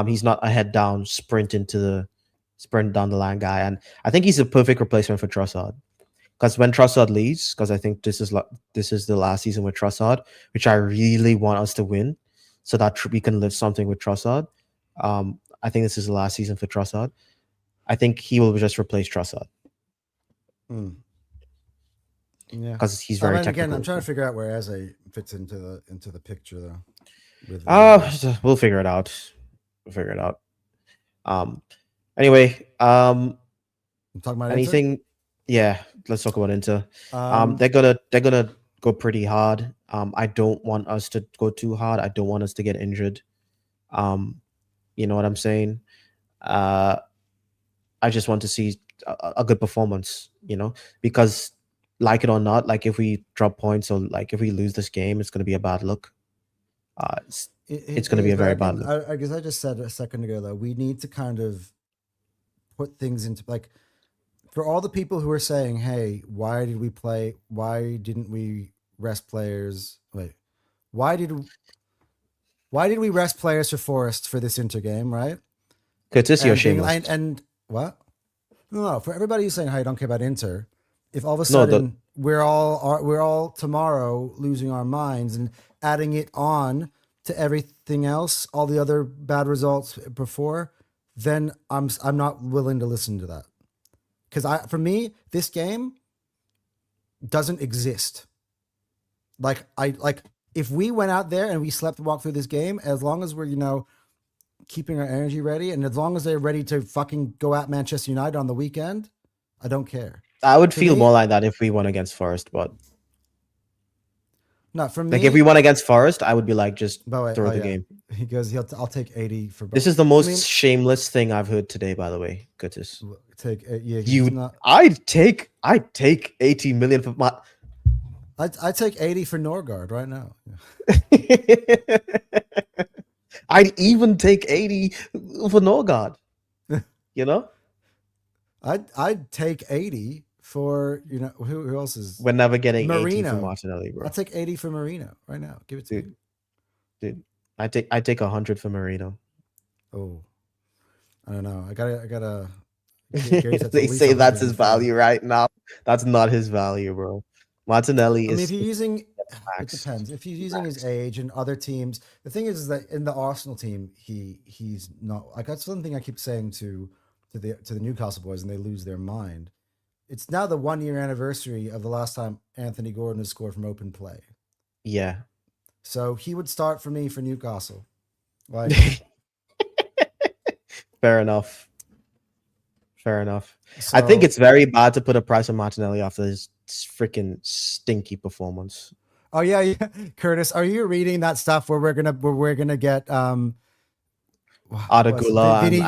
He's not a head down sprint down the line guy, and I think he's a perfect replacement for Trossard. Because when Trossard leaves, because I think this is the last season with Trossard, which I really want us to win, so that we can live something with Trossard. I think this is the last season for Trossard. I think he will just replace Trossard Yeah, because he's very technical. Again, I'm trying to figure out where Eze fits into the picture though. We'll figure it out. Anyway, I'm talking about anything? Inter? Yeah, let's talk about Inter. They're gonna go pretty hard. I don't want us to go too hard. I don't want us to get injured. You know what I'm saying? I just want to see a good performance, because like it or not, like if we drop points or like if we lose this game, it's gonna be a bad look. It's gonna be a very bad look. I guess I just said a second ago though, we need to kind of put things into like for all the people who are saying, hey, why didn't we rest players? Wait, why did we rest players for Forest for this Inter game, right? Courtesy or shameless? And what? No, for everybody who's saying, hey, I don't care about Inter, if all of a sudden we're all tomorrow losing our minds and adding it on to everything else, all the other bad results before, then I'm not willing to listen to that. Because for me, this game doesn't exist. Like if we went out there and we slept and walked through this game, as long as we're keeping our energy ready, and as long as they're ready to fucking go at Manchester United on the weekend, I don't care. I would feel more like that if we won against Forest, but not for me. Like if we won against Forest, I would be like, just throw the game. He goes, I'll take 80 for both. This is the most shameless thing I've heard today, by the way, Curtis. I'd take 80 million for my. I'd take 80 for Norgard right now. I'd even take 80 for Norgard. I'd take 80 for who else is. We're never getting Marino. 80 for Martinelli, bro. I'll take 80 for Marino right now. Give it to me. Dude, I take 100 for Marino. Oh, I don't know. I gotta. They say that's his value right now. That's not his value, bro. Martinelli is. If you're using, it depends. If you're using his age and other teams, the thing is that in the Arsenal team, he's not like that's one thing I keep saying to the Newcastle boys, and they lose their mind. It's now the 1 year anniversary of the last time Anthony Gordon has scored from open play. Yeah. So he would start for me for Newcastle. Like, fair enough. So, I think it's very bad to put a price on Martinelli after his freaking stinky performance. Oh yeah, Curtis, are you reading that stuff where we're gonna get Adagula,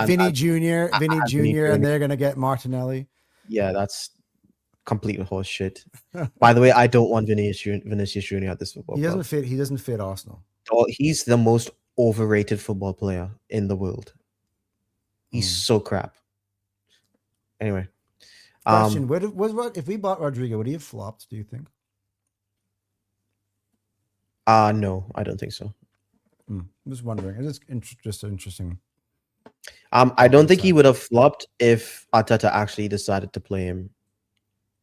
Vinny Jr. and they're gonna get Martinelli? Yeah, that's complete horse shit. By the way, I don't want Vinicius Jr. at this football club. He doesn't fit Arsenal. Oh, he's the most overrated football player in the world. He's so crap. Anyway, question: what if we bought Rodrigo? Would he have flopped? Do you think? No, I don't think so. I'm just wondering. It's just interesting. I don't think he side. would have flopped if Arteta actually decided to play him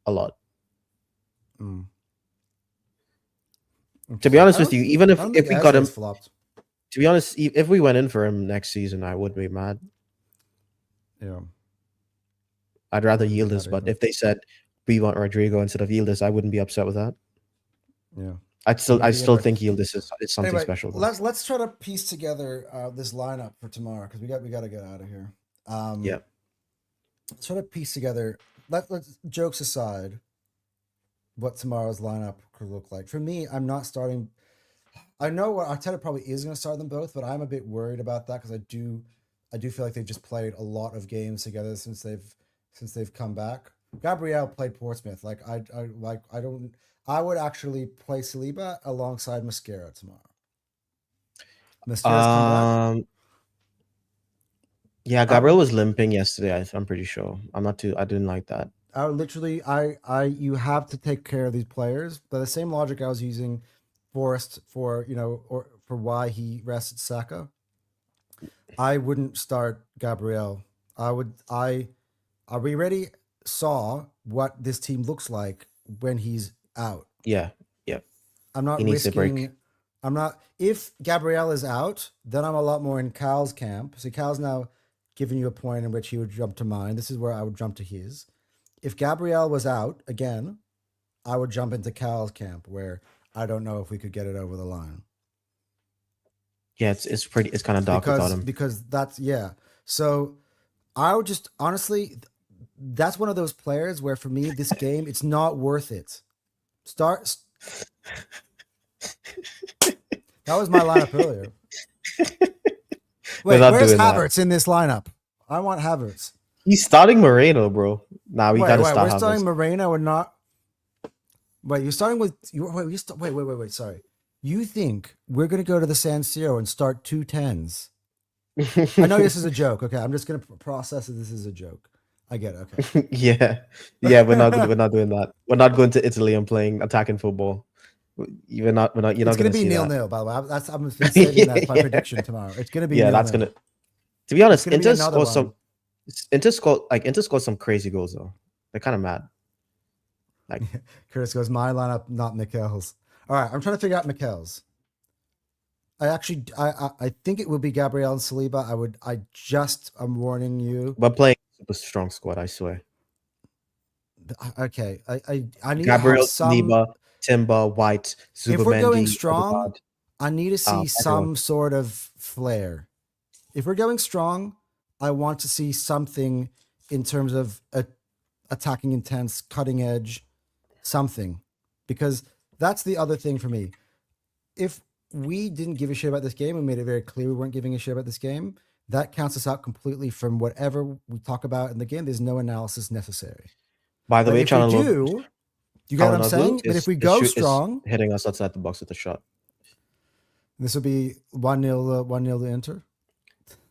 a lot. Mm. To be Interesting. honest with you, even I don't think if we got Eze has him, flopped. to be honest, if we went in for him next season, I wouldn't be mad. Yeah. I'd rather Wouldn't be Yildiz, mad but either. if they said we want Rodrigo instead of Yildiz, I wouldn't be upset with that. Yeah. I Wouldn't be still anyway. think Yildiz is something Anyway, special though. let's try to piece together this lineup for tomorrow because we got to get out of here. Yeah. Let's try to piece together. Let's jokes aside, what tomorrow's lineup could look like. For me, I'm not starting. I know what Arteta probably is going to start them both, but I'm a bit worried about that because I do feel like they've just played a lot of games together since they've come back. Gabriel played Portsmouth. I would actually play Saliba alongside Mascara tomorrow. Mascara's come back. Yeah, Gabriel was limping yesterday. I'm pretty sure. I didn't like that. I would literally, you have to take care of these players. But the same logic I was using Forrest for, or for why he rested Saka. I wouldn't start Gabriel. We already saw what this team looks like when he's out. Yeah, yeah. I'm not He needs a break. risking. I'm not. If Gabriel is out, then I'm a lot more in Cal's camp. So Cal's now giving you a point in which he would jump to mine. This is where I would jump to his. If Gabriel was out again, I would jump into Cal's camp where I don't know if we could get it over the line. Yeah, it's kind of dark without him. Because that's So I would just honestly, that's one of those players where for me this game it's not worth it. That was my lineup earlier. Wait, where's Havertz in this lineup? I want Havertz. He's starting Moreno, bro. Nah, we gotta start. We're starting Moreno and not. Wait, you're starting with. Wait. Sorry. You think we're gonna go to the San Siro and start 2 10s? I know this is a joke. Okay, I'm just gonna process that this is a joke. I get it. Okay. yeah. We're not doing that. We're not going to Italy and playing attacking football. You're not. It's gonna be 0-0. By the way, I'm saving that's my prediction tomorrow. It's gonna be 0-0. That's gonna. To be honest, Inter scored some crazy goals though. They're kind of mad. Like Curtis goes, my lineup, not Mikel's. All right, I'm trying to figure out Mikel's. I think it will be Gabriel and Saliba. I'm warning you. But playing a strong squad, I swear. Okay, I need Gabriel, to have some Saliba, Timber, White, Zubimendi. If we're going strong, I need to see some sort of flair. If we're going strong, I want to see something in terms of attacking intense, cutting edge, something. Because that's the other thing for me. If we didn't give a shit about this game and made it very clear we weren't giving a shit about this game, that counts us out completely from whatever we talk about in the game. There's no analysis necessary. By the way, if we do, you get what I'm saying? But if we go strong, hitting us outside the box with a shot. This will be 1-0 to Inter.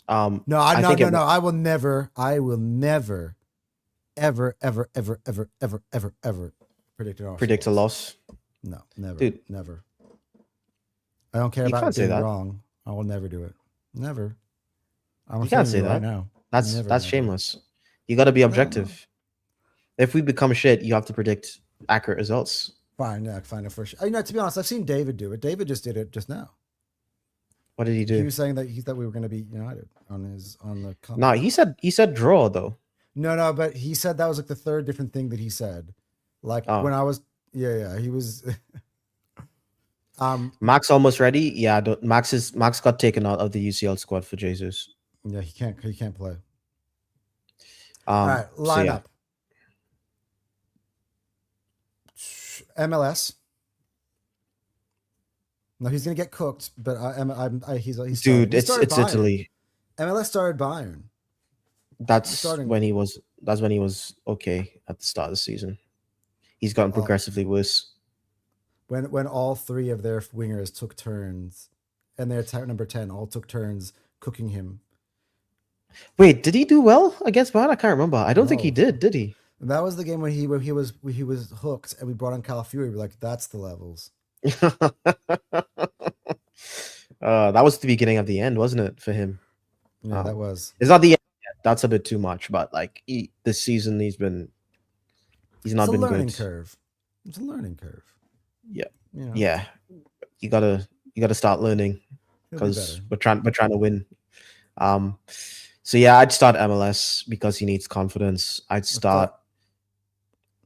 No. I will never, ever predict a loss. No, never, dude. Never. I don't care about being wrong. I will never do it. Never. You can't say that right now. That's shameless. You got to be objective. No. If we become shit, you have to predict accurate results. Fine, for sure. To be honest, I've seen David do it. David just did it just now. What did he do? He was saying that he thought we were going to beat United on the. No, he said draw though. No, but he said that was like the third different thing that he said. Like when I was, he was. Max almost ready. Yeah, Max got taken out of the UCL squad for Jesus. Yeah, he can't play. All right, lineup. MLS. No, he's gonna get cooked, but he's dude. It's Italy. MLS started Bayern. That's when he was okay at the start of the season. He's gotten progressively worse. When all three of their wingers took turns, and their number 10 all took turns cooking him. Wait, did he do well against Bayern? I can't remember. I don't think he did. Did he? That was the game when he was hooked, and we brought on Calafiori. We're like, that's the levels. That was the beginning of the end, wasn't it, for him? Yeah, that was. It's not the end yet. That's a bit too much, but like this season he's It's not a been learning good. curve. It's a learning curve. Yeah, You know, yeah. You gotta start learning he'll be because better. we're trying to win. So yeah, I'd start MLS because he needs confidence. I'd start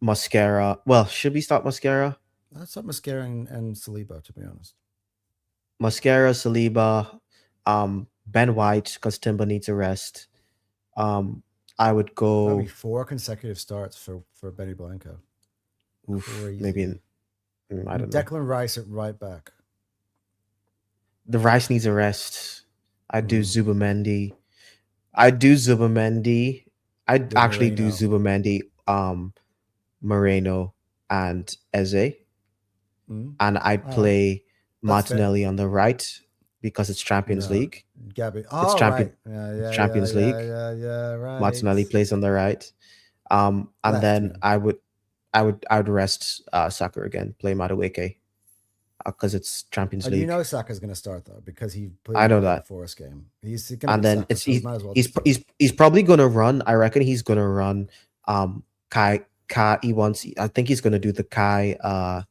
Mascara. Well, should we start Mascara? Let's start Mascara and Saliba, to be honest. Mascara, Saliba, Ben White because Timber needs a rest. I would That'll be go 4 consecutive starts for Benny Blanco. maybe I don't know. Declan Rice at right back. The Rice needs a rest. I'd do Zubamendi. I'd do Zubamendi. I'd actually do Zubamendi, Moreno, and Eze. And I'd play Martinelli on the right because it's Champions League. Gabby. It's right. Champions League. Yeah, right. Martinelli plays on the right. And Left, then man. I would rest Saka again, play Madueke. Because it's Champions League. You know Saka's going to start though because he played I know the that Forest game. He's going and then Saka, it's so he's probably going to run. I reckon he's going to run. Kai he wants. I think he's going to do the Kai. I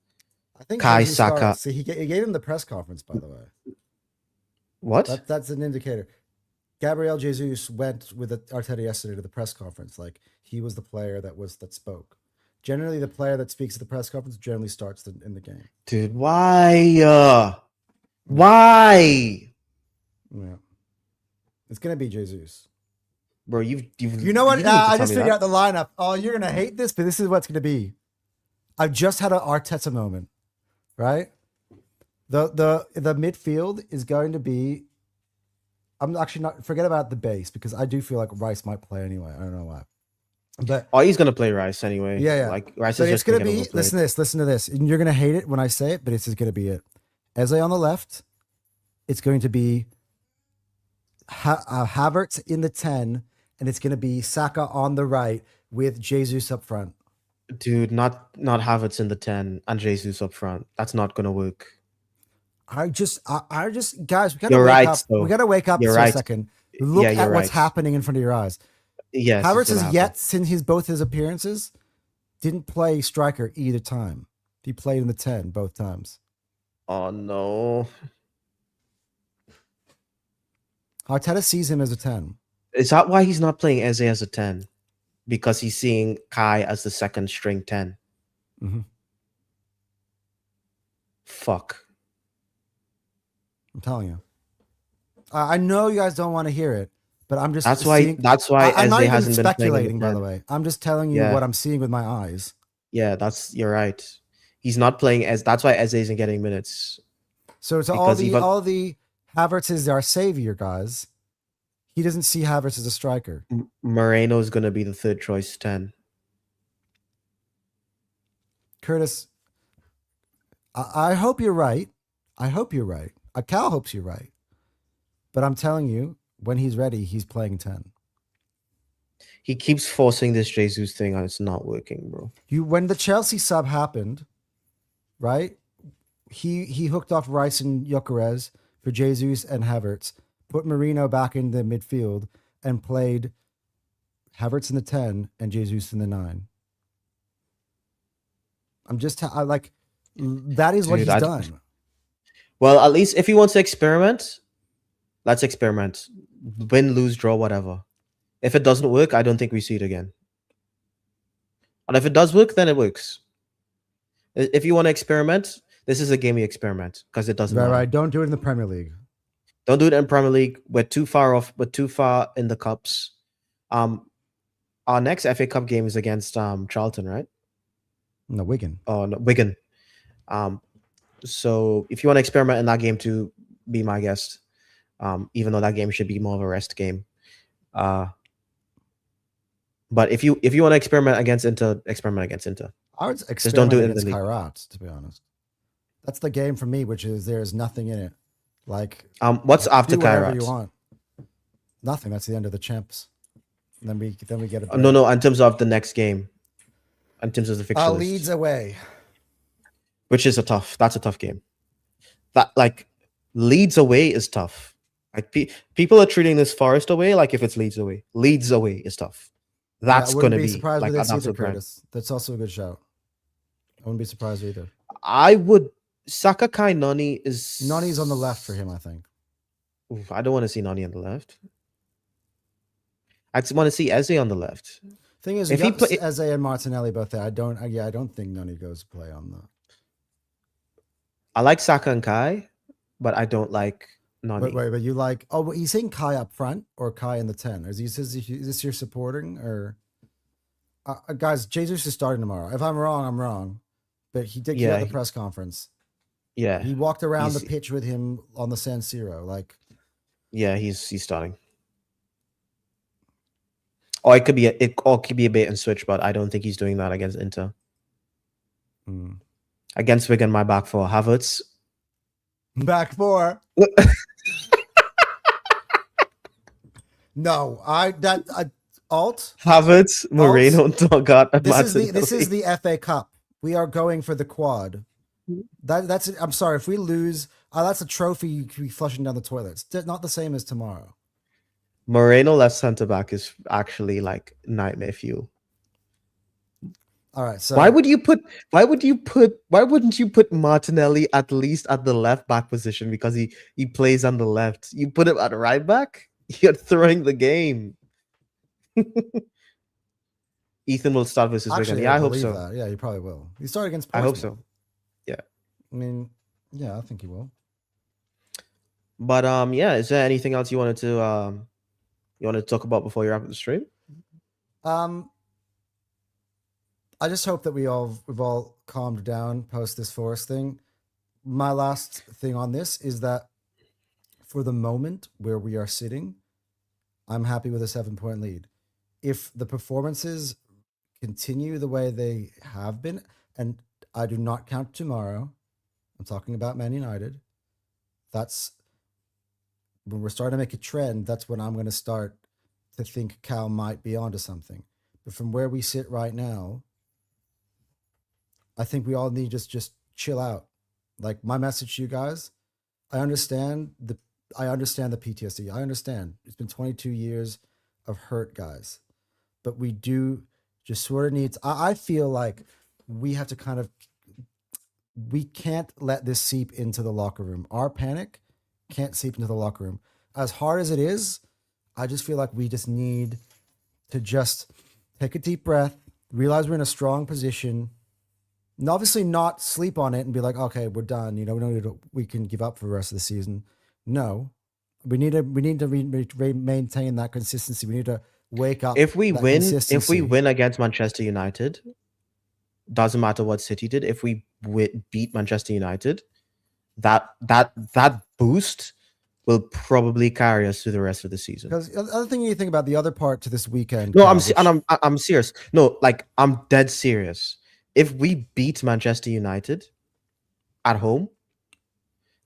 think Kai Saka. See, he gave him the press conference, by the way. What? That's an indicator. Gabriel Jesus went with Arteta yesterday to the press conference. Like he was the player that spoke. Generally, the player that speaks at the press conference generally starts in the game. Dude, why? Why? Yeah, it's gonna be Jesus. Bro, you know what? I just figured out the lineup. Oh, you're gonna hate this, but this is what's gonna be. I've just had an Arteta moment, right? The midfield is going to be. I'm actually not forget about the base because I do feel like Rice might play anyway. I don't know why. But he's gonna play Rice anyway. Yeah. Like Rice so is it's gonna be. Listen to this. And you're gonna hate it when I say it, but this is gonna be it. Eze on the left. It's going to be Havertz in the 10, and it's gonna be Saka on the right with Jesus up front. Dude, not Havertz in the 10 and Jesus up front. That's not gonna work. I just guys, we gotta wake up. We gotta wake up for a second. Look at what's happening in front of your eyes. Yes, Havertz has yet, since both his appearances, didn't play striker either time. He played in the 10 both times. Oh no! Arteta sees him as a 10. Is that why he's not playing Eze as a 10? Because he's seeing Kai as the second string 10. Mm-hmm. Fuck. I'm telling you. I know you guys don't want to hear it. But I'm just that's why I'm not even speculating, by the way. I'm just telling you what I'm seeing with my eyes. Yeah, you're right. He's not playing that's why Eze isn't getting minutes. So to all the Havertz is our savior, guys. He doesn't see Havertz as a striker. Moreno is gonna be the third choice 10. Curtis, I hope you're right. Cal hopes you're right. But I'm telling you, when he's ready, he's playing 10. He keeps forcing this Jesus thing and it's not working, bro. When the Chelsea sub happened, right? He hooked off Rice and Gyökeres for Jesus and Havertz, put Marino back in the midfield, and played Havertz in the 10 and Jesus in the 9. I'm just that is what he's done. Well, at least if he wants to experiment, let's experiment. Win, lose, draw, whatever. If it doesn't work, I don't think we see it again. And if it does work, then it works. If you want to experiment, this is a game you experiment because it doesn't matter. Right. Don't do it in the Premier League. Don't do it in Premier League. We're too far off. We're too far in the cups. Our next FA Cup game is against Charlton, right? No, Wigan. Oh, no, Wigan. So if you want to experiment in that game too, be my guest. Even though that game should be more of a rest game. But if you want to experiment against Inter, experiment against Inter. I would experiment just don't do it against in the league. Kairat, to be honest. That's the game for me, which is there's nothing in it. Like what's after Kairat? You want. Nothing. That's the end of the champs. And then we get a break. No, in terms of the next game. In terms of the fixture list. Leeds away. Which is that's a tough game. That Leeds away is tough. Like people are treating this Forest away like if it's Leeds away. Leeds away is tough. Yeah, That's I wouldn't gonna be be surprised like with an this either, absolute grind. Curtis. That's also a good shout. I wouldn't be surprised either. I would Saka Kai Nani is Nani's on the left for him, I think. Oof, I don't want to see Nani on the left. I just want to see Eze on the left. Thing is, If you he got play, Eze and Martinelli both there. I don't think Nani goes to play on the. I like Saka and Kai, but I don't like Nani. But you like? Oh, but he's saying Kai up front or Kai in the 10? Is this your supporting or? Guys, Jesus is starting tomorrow. If I'm wrong, I'm wrong. But he did get the press conference. Yeah, he walked around the pitch with him on the San Siro. Like, yeah, he's starting. Or it could be a bait and switch, but I don't think he's doing that against Inter. Against Wigan, my back four. Havertz. Back four. No, alt Havertz, Moreno, Dogart, and this is the FA Cup. We are going for the quad. That's it. I'm sorry if we lose. That's a trophy you could be flushing down the toilets. It's not the same as tomorrow. Moreno left centre back is actually like nightmare fuel. All right, so why wouldn't you put Martinelli at least at the left back position because he plays on the left? You put him at right back? You're throwing the game. Ethan will start versus Wigan. Yeah, I hope so. That. Yeah, he probably will. He started against Portsmouth. I hope so. Yeah. I mean, yeah, I think he will. But yeah, is there anything else you wanted to talk about before you wrap up the stream? I just hope that we've all calmed down post this Forest thing. My last thing on this is that for the moment where we are sitting, I'm happy with a 7-point lead. If the performances continue the way they have been, and I do not count tomorrow, I'm talking about Man United. That's when we're starting to make a trend. That's when I'm going to start to think Cal might be onto something. But from where we sit right now, I think we all need to just chill out. Like my message to you guys, I understand the PTSD. I understand it's been 22 years of hurt, guys, but we do just sort of need. I feel like we have to we can't let this seep into the locker room. Our panic can't seep into the locker room. As hard as it is, I just feel like we just need to just take a deep breath, realize we're in a strong position. And obviously not sleep on it and be like, okay, we're done. We can give up for the rest of the season. No, we need to maintain that consistency. We need to wake up. If we win against Manchester United, doesn't matter what City did. If we beat Manchester United, that boost will probably carry us through the rest of the season. Because the other thing you think about, the other part to this weekend. No, I'm serious. No, like I'm dead serious. If we beat Manchester United at home,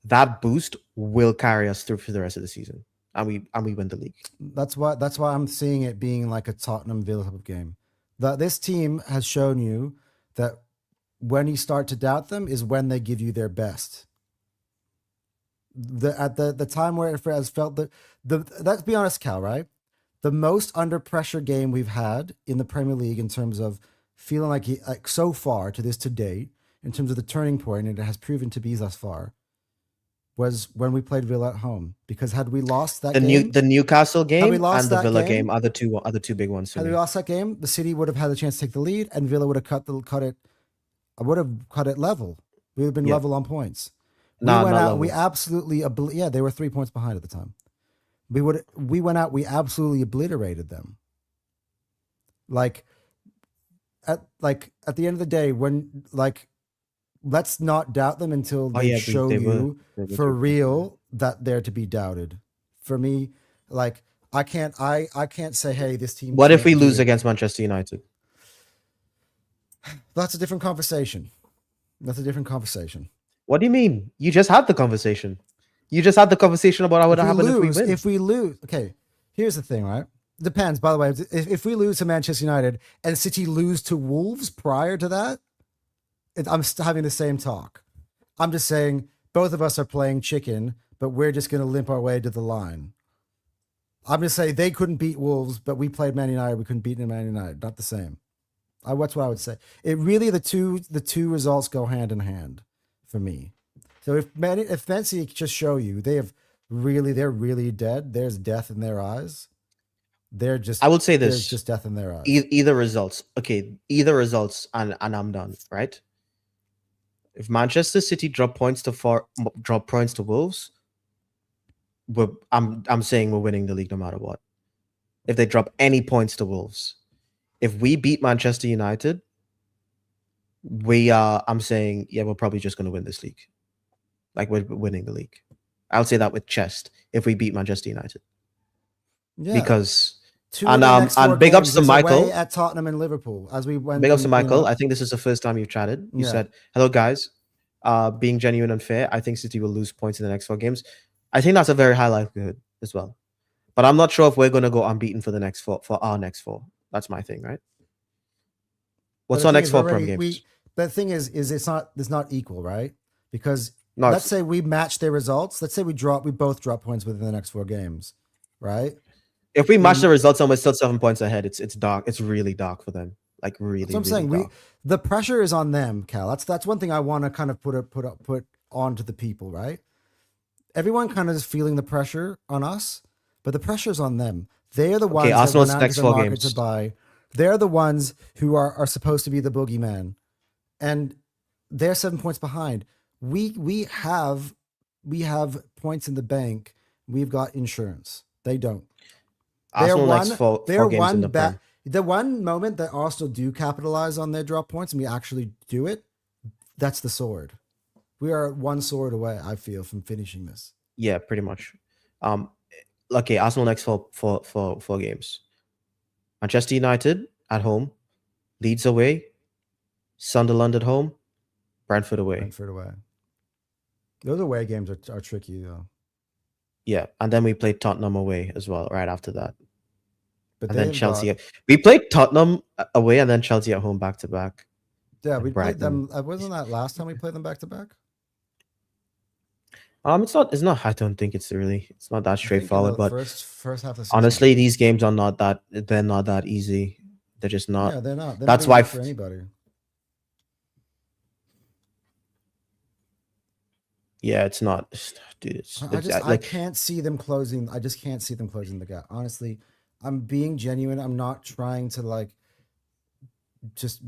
that boost will carry us through for the rest of the season, and we win the league. That's why I'm seeing it being like a Tottenham Villa type of game. That this team has shown you that when you start to doubt them is when they give you their best. At the time where it has felt that let's be honest, Cal, right? The most under pressure game we've had in the Premier League in terms of feeling like so far to date, in terms of the turning point, and it has proven to be thus far, was when we played Villa at home. Because had we lost that game, the Newcastle game and the Villa game are the two big ones. Had we lost that game, the City would have had the chance to take the lead, and Villa would have cut it level. We would have been level on points. We absolutely they were 3 points behind at the time. We went out, we absolutely obliterated them. At the end of the day, when let's not doubt them until they show you for real that they're to be doubted. For me, I can't say, hey, this team. What if we lose against Manchester United? That's a different conversation. What do you mean? You just had the conversation. You just had the conversation about what would happen if we win. If we lose, okay. Here's the thing, right? Depends, by the way. If we lose to Manchester United and City lose to Wolves prior to that, I'm still having the same talk. I'm just saying both of us are playing chicken, but we're just going to limp our way to the line. I'm going to say they couldn't beat Wolves, but we played Man United. We couldn't beat Man United. Not the same. That's what I would say. It really the two results go hand in hand for me. So if Fancy just show you they're really dead. There's death in their eyes. I would say this. There's just death in their eyes. Either results. Okay, either results, and I'm done. Right. If Manchester City drop points to Wolves, I'm saying we're winning the league no matter what. If they drop any points to Wolves, if we beat Manchester United, I'm saying, yeah, we're probably just going to win this league. Like, we're winning the league. I'll say that with chest. If we beat Manchester United, yeah, because and big ups to Michael at Tottenham and Liverpool as we went. Big ups to Michael. I think this is the first time you've chatted. You said, "Hello, guys. Being genuine and fair, I think City will lose points in the next 4 games." I think that's a very high likelihood as well. But I'm not sure if we're going to go unbeaten for our next 4. That's my thing, right? What's our next 4 Prem games? The thing is it's not equal, right? Because let's say we match their results. Let's say we both drop points within the next 4 games, right? If we match the results and we're still 7 points ahead, it's dark. It's really dark for them. Like really. That's what I'm saying. The pressure is on them, Cal. That's one thing I want to kind of put onto the people, right? Everyone kind of is feeling the pressure on us, but the pressure's on them. They're the ones that went out to the market to buy. They're the ones who are supposed to be the boogeyman, and they're 7 points behind. We have points in the bank. We've got insurance. They don't. Arsenal next 4 games in the Prem. The one moment that Arsenal do capitalize on their drop points and we actually do it, that's the sword. We are 1 sword away, I feel, from finishing this. Yeah, pretty much. Okay, Arsenal next 4 games. Manchester United at home, Leeds away, Sunderland at home, Brentford away. Those away games are tricky, though. Yeah, and then we played Tottenham away as well right after that. But and then Chelsea. We played Tottenham away and then Chelsea at home back to back. Yeah, we played them. Wasn't that last time we played them back to back? It's not. I don't think it's not that straightforward. But first half of the season, honestly, these games are not that. They're not that easy. They're just not. Yeah, they're not. That's why for anybody. Yeah, it's not, dude. I can't see them closing. I just can't see them closing the gap. Honestly, I'm being genuine. I'm not trying to just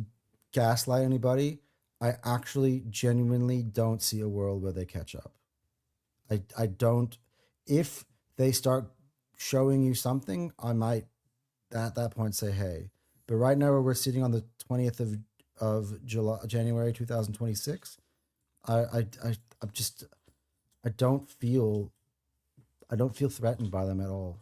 gaslight anybody. I actually genuinely don't see a world where they catch up. I don't. If they start showing you something, I might at that point say, hey. But right now we're sitting on the 20th of January 2026. I don't feel threatened by them at all.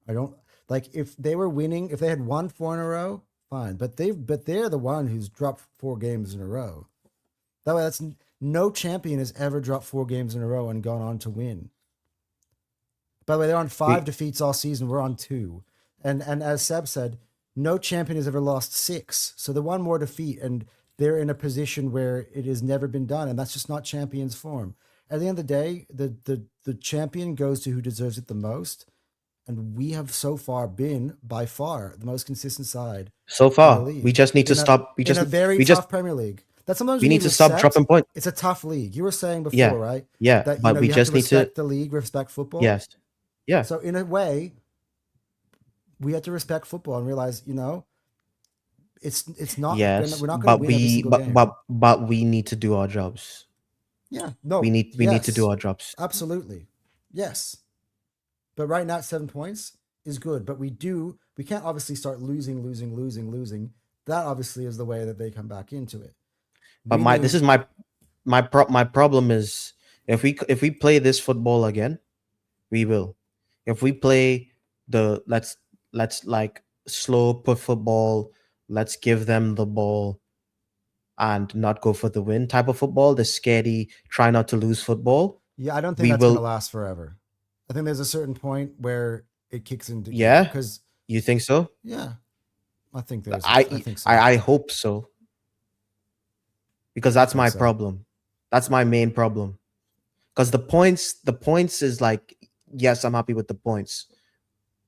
I don't if they were winning, if they had won 4 in a row, fine. But they're the one who's dropped 4 games in a row. That way, no champion has ever dropped 4 games in a row and gone on to win. By the way, they're on 5 defeats all season. We're on 2. And as Seb said, no champion has ever lost 6. So the one more defeat, and they're in a position where it has never been done, and that's just not champion's form. At the end of the day, the champion goes to who deserves it the most, and we have so far been by far the most consistent side. So far, we just need to stop. In a very tough Premier League. That sometimes we need to stop dropping points. It's a tough league. You were saying before, right? Yeah, that, but we just need to respect the league, respect football. Yes, yeah. So in a way, we have to respect football and realize, it's not. Yes, we're not going to win every single game. But we need to do our jobs. Yeah, no, we need to do our jobs. Absolutely, yes. But right now, 7 points is good. But we can't obviously start losing. That obviously is the way that they come back into it. But my problem is if we play this football again, we will. If we play the let's slow put football, let's give them the ball and not go for the win type of football, the scaredy, try not to lose football. Yeah, I don't think that's going to last forever. I think there's a certain point where it kicks into gear. Because you think so? Yeah, I think there's. I think so. I hope so. Because that's my problem. That's my main problem. because the points is like, yes, I'm happy with the points,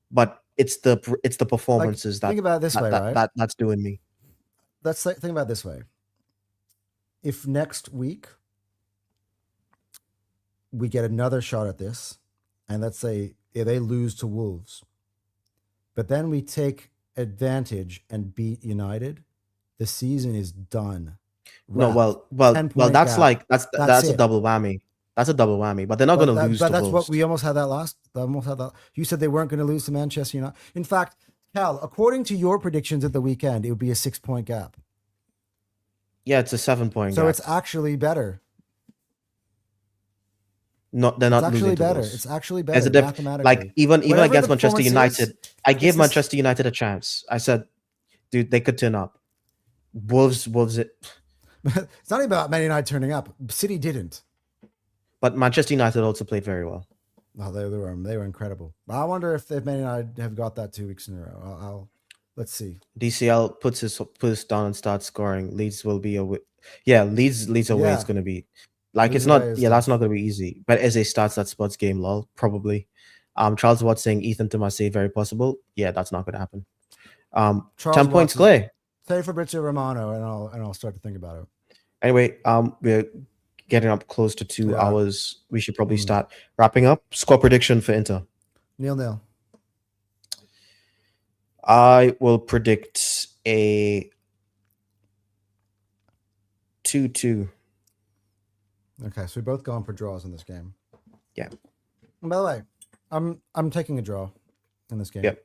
but it's the Like, performances think about it this way, right? that's doing me. Let's think about it this way. If next week we get another shot at this, and let's say they lose to Wolves, but then we take advantage and beat United, the season is done. No, Wrapped. well, 10-point that's gap. like that's That's a it. double whammy. That's a double whammy. But they're not going to lose But to that's what we Wolves. almost had that last. Almost had that. You said they weren't going to lose to Manchester United. In fact, Cal, according to your predictions at the weekend, it would be a 6-point gap. Yeah, it's a 7-point So gap. it's actually better. No, they're not losing to Wolves. It's actually There's better a mathematically. like even Whatever against the Manchester performance United, is, I gave it's this- Manchester United a chance. I said, dude, they could turn up. Wolves, It's not even about Man United turning up. City didn't. but Manchester United also played very well. No, they were incredible. But I wonder if Man United have got that 2 weeks in a row. Let's see. DCL puts his down and starts scoring. Leeds will be away. Yeah, Leeds away Yeah. is going to be like Leeds it's not. away is Yeah, that's tough. not going to be easy. But as a starts that Spurs game, lol, probably. Charles Watt saying Ethan to Marseille, very possible. Yeah, that's not going to happen. 10 points clear. Say Fabrizio Romano, and I'll start to think about it. Anyway, we're getting up close to 2 Yeah. hours. We should probably start wrapping up. Score prediction for Inter. 0-0. I will predict a 2-2. Okay, so we're both going for draws in this game. Yeah. And by the way, I'm taking a draw in this game. Yep.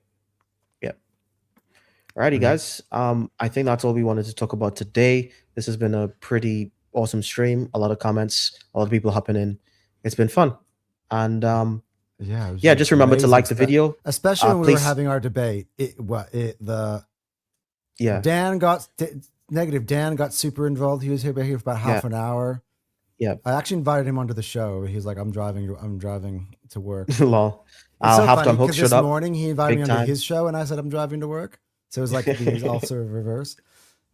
Alrighty, guys. I think that's all we wanted to talk about today. This has been a pretty awesome stream. A lot of comments, a lot of people hopping in. It's been fun. And yeah, just remember to like the video. Especially when we were please- having our debate. Dan got super involved. He was here for about half an hour. Yeah. I actually invited him onto the show. He was like, I'm driving to work. Lol. It's so Halftime funny Hook because showed this up. morning he invited Big me onto time. his show, and I said I'm driving to work. So it was like the also reverse.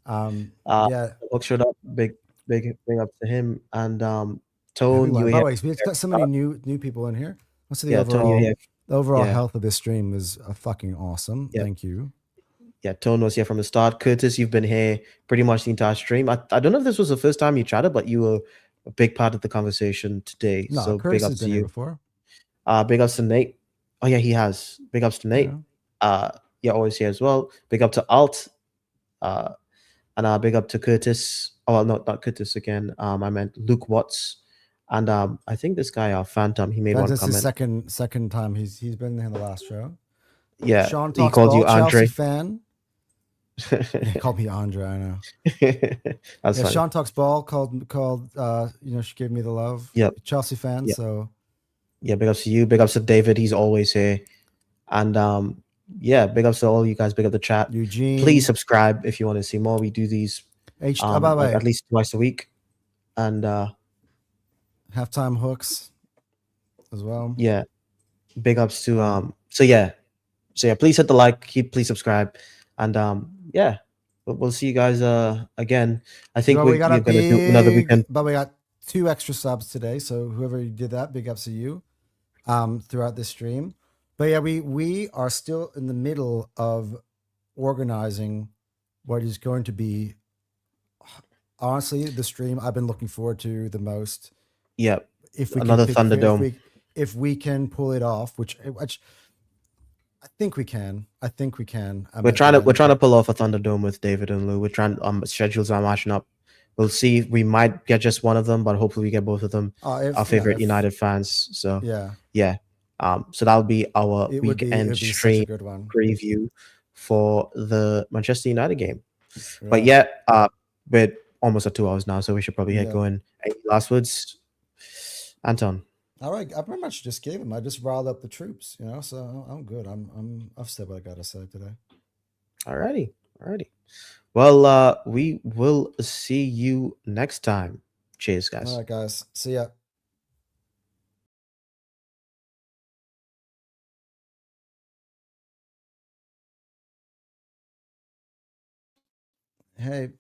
Yeah. Hook showed up. Big up to him. And Tone, Everyone. you By the here? way, we've got so many new people in here. Let's see Tone, you here? the overall Yeah. health of this stream is fucking awesome. Yeah. Thank you. Yeah, Tone was here from the start. Curtis, you've been here pretty much the entire stream. I don't know if this was the first time you chatted, but you were a big part of the conversation today. No, So Curtis big ups has to been here you. before. Big ups to Nate. Oh yeah, he has. Big ups to Nate. Yeah. Yeah, always here as well. Big up to Alt. And big up to Curtis. Oh, well, not Curtis again. I meant Luke Watts. And I think this guy, Phantom, he made one This is comment. second time he's been in the last show. Yeah, Sean he talks called ball, you Andre. Chelsea fan. He called me Andre. I know. That's funny. Sean talks ball called. She gave me the love. Yep. Chelsea fan. Yep. So yeah, big ups to you. Big ups to David. He's always here. And big ups to all you guys. Big up the chat. Eugene. Please subscribe if you want to see more. We do these by the way, at least twice a week. And halftime hooks as well. Yeah. Big ups to so yeah, please hit the like, please subscribe. And we'll see you guys again. I think we're gonna do another weekend. But we got 2 extra subs today, so whoever did that, big ups to you throughout this stream. But yeah, we are still in the middle of organizing what is going to be, honestly, the stream I've been looking forward to the most. Yeah, if we another can, Thunderdome. If we can pull it off, which I think we can. We're trying to pull off a Thunderdome with David and Lou. We're trying schedules are matching up. We'll see. We might get just one of them, but hopefully we get both of them. Our favorite United fans. So yeah. So that'll be our weekend stream preview for the Manchester United game. Right. But yeah, we're almost at 2 hours now, so we should probably get going. Any last words, Anton? All right, I pretty much just gave him. I just riled up the troops, so I'm good. I've said what I gotta say today. Alrighty. Well, we will see you next time. Cheers, guys. All right, guys. See ya. Hey.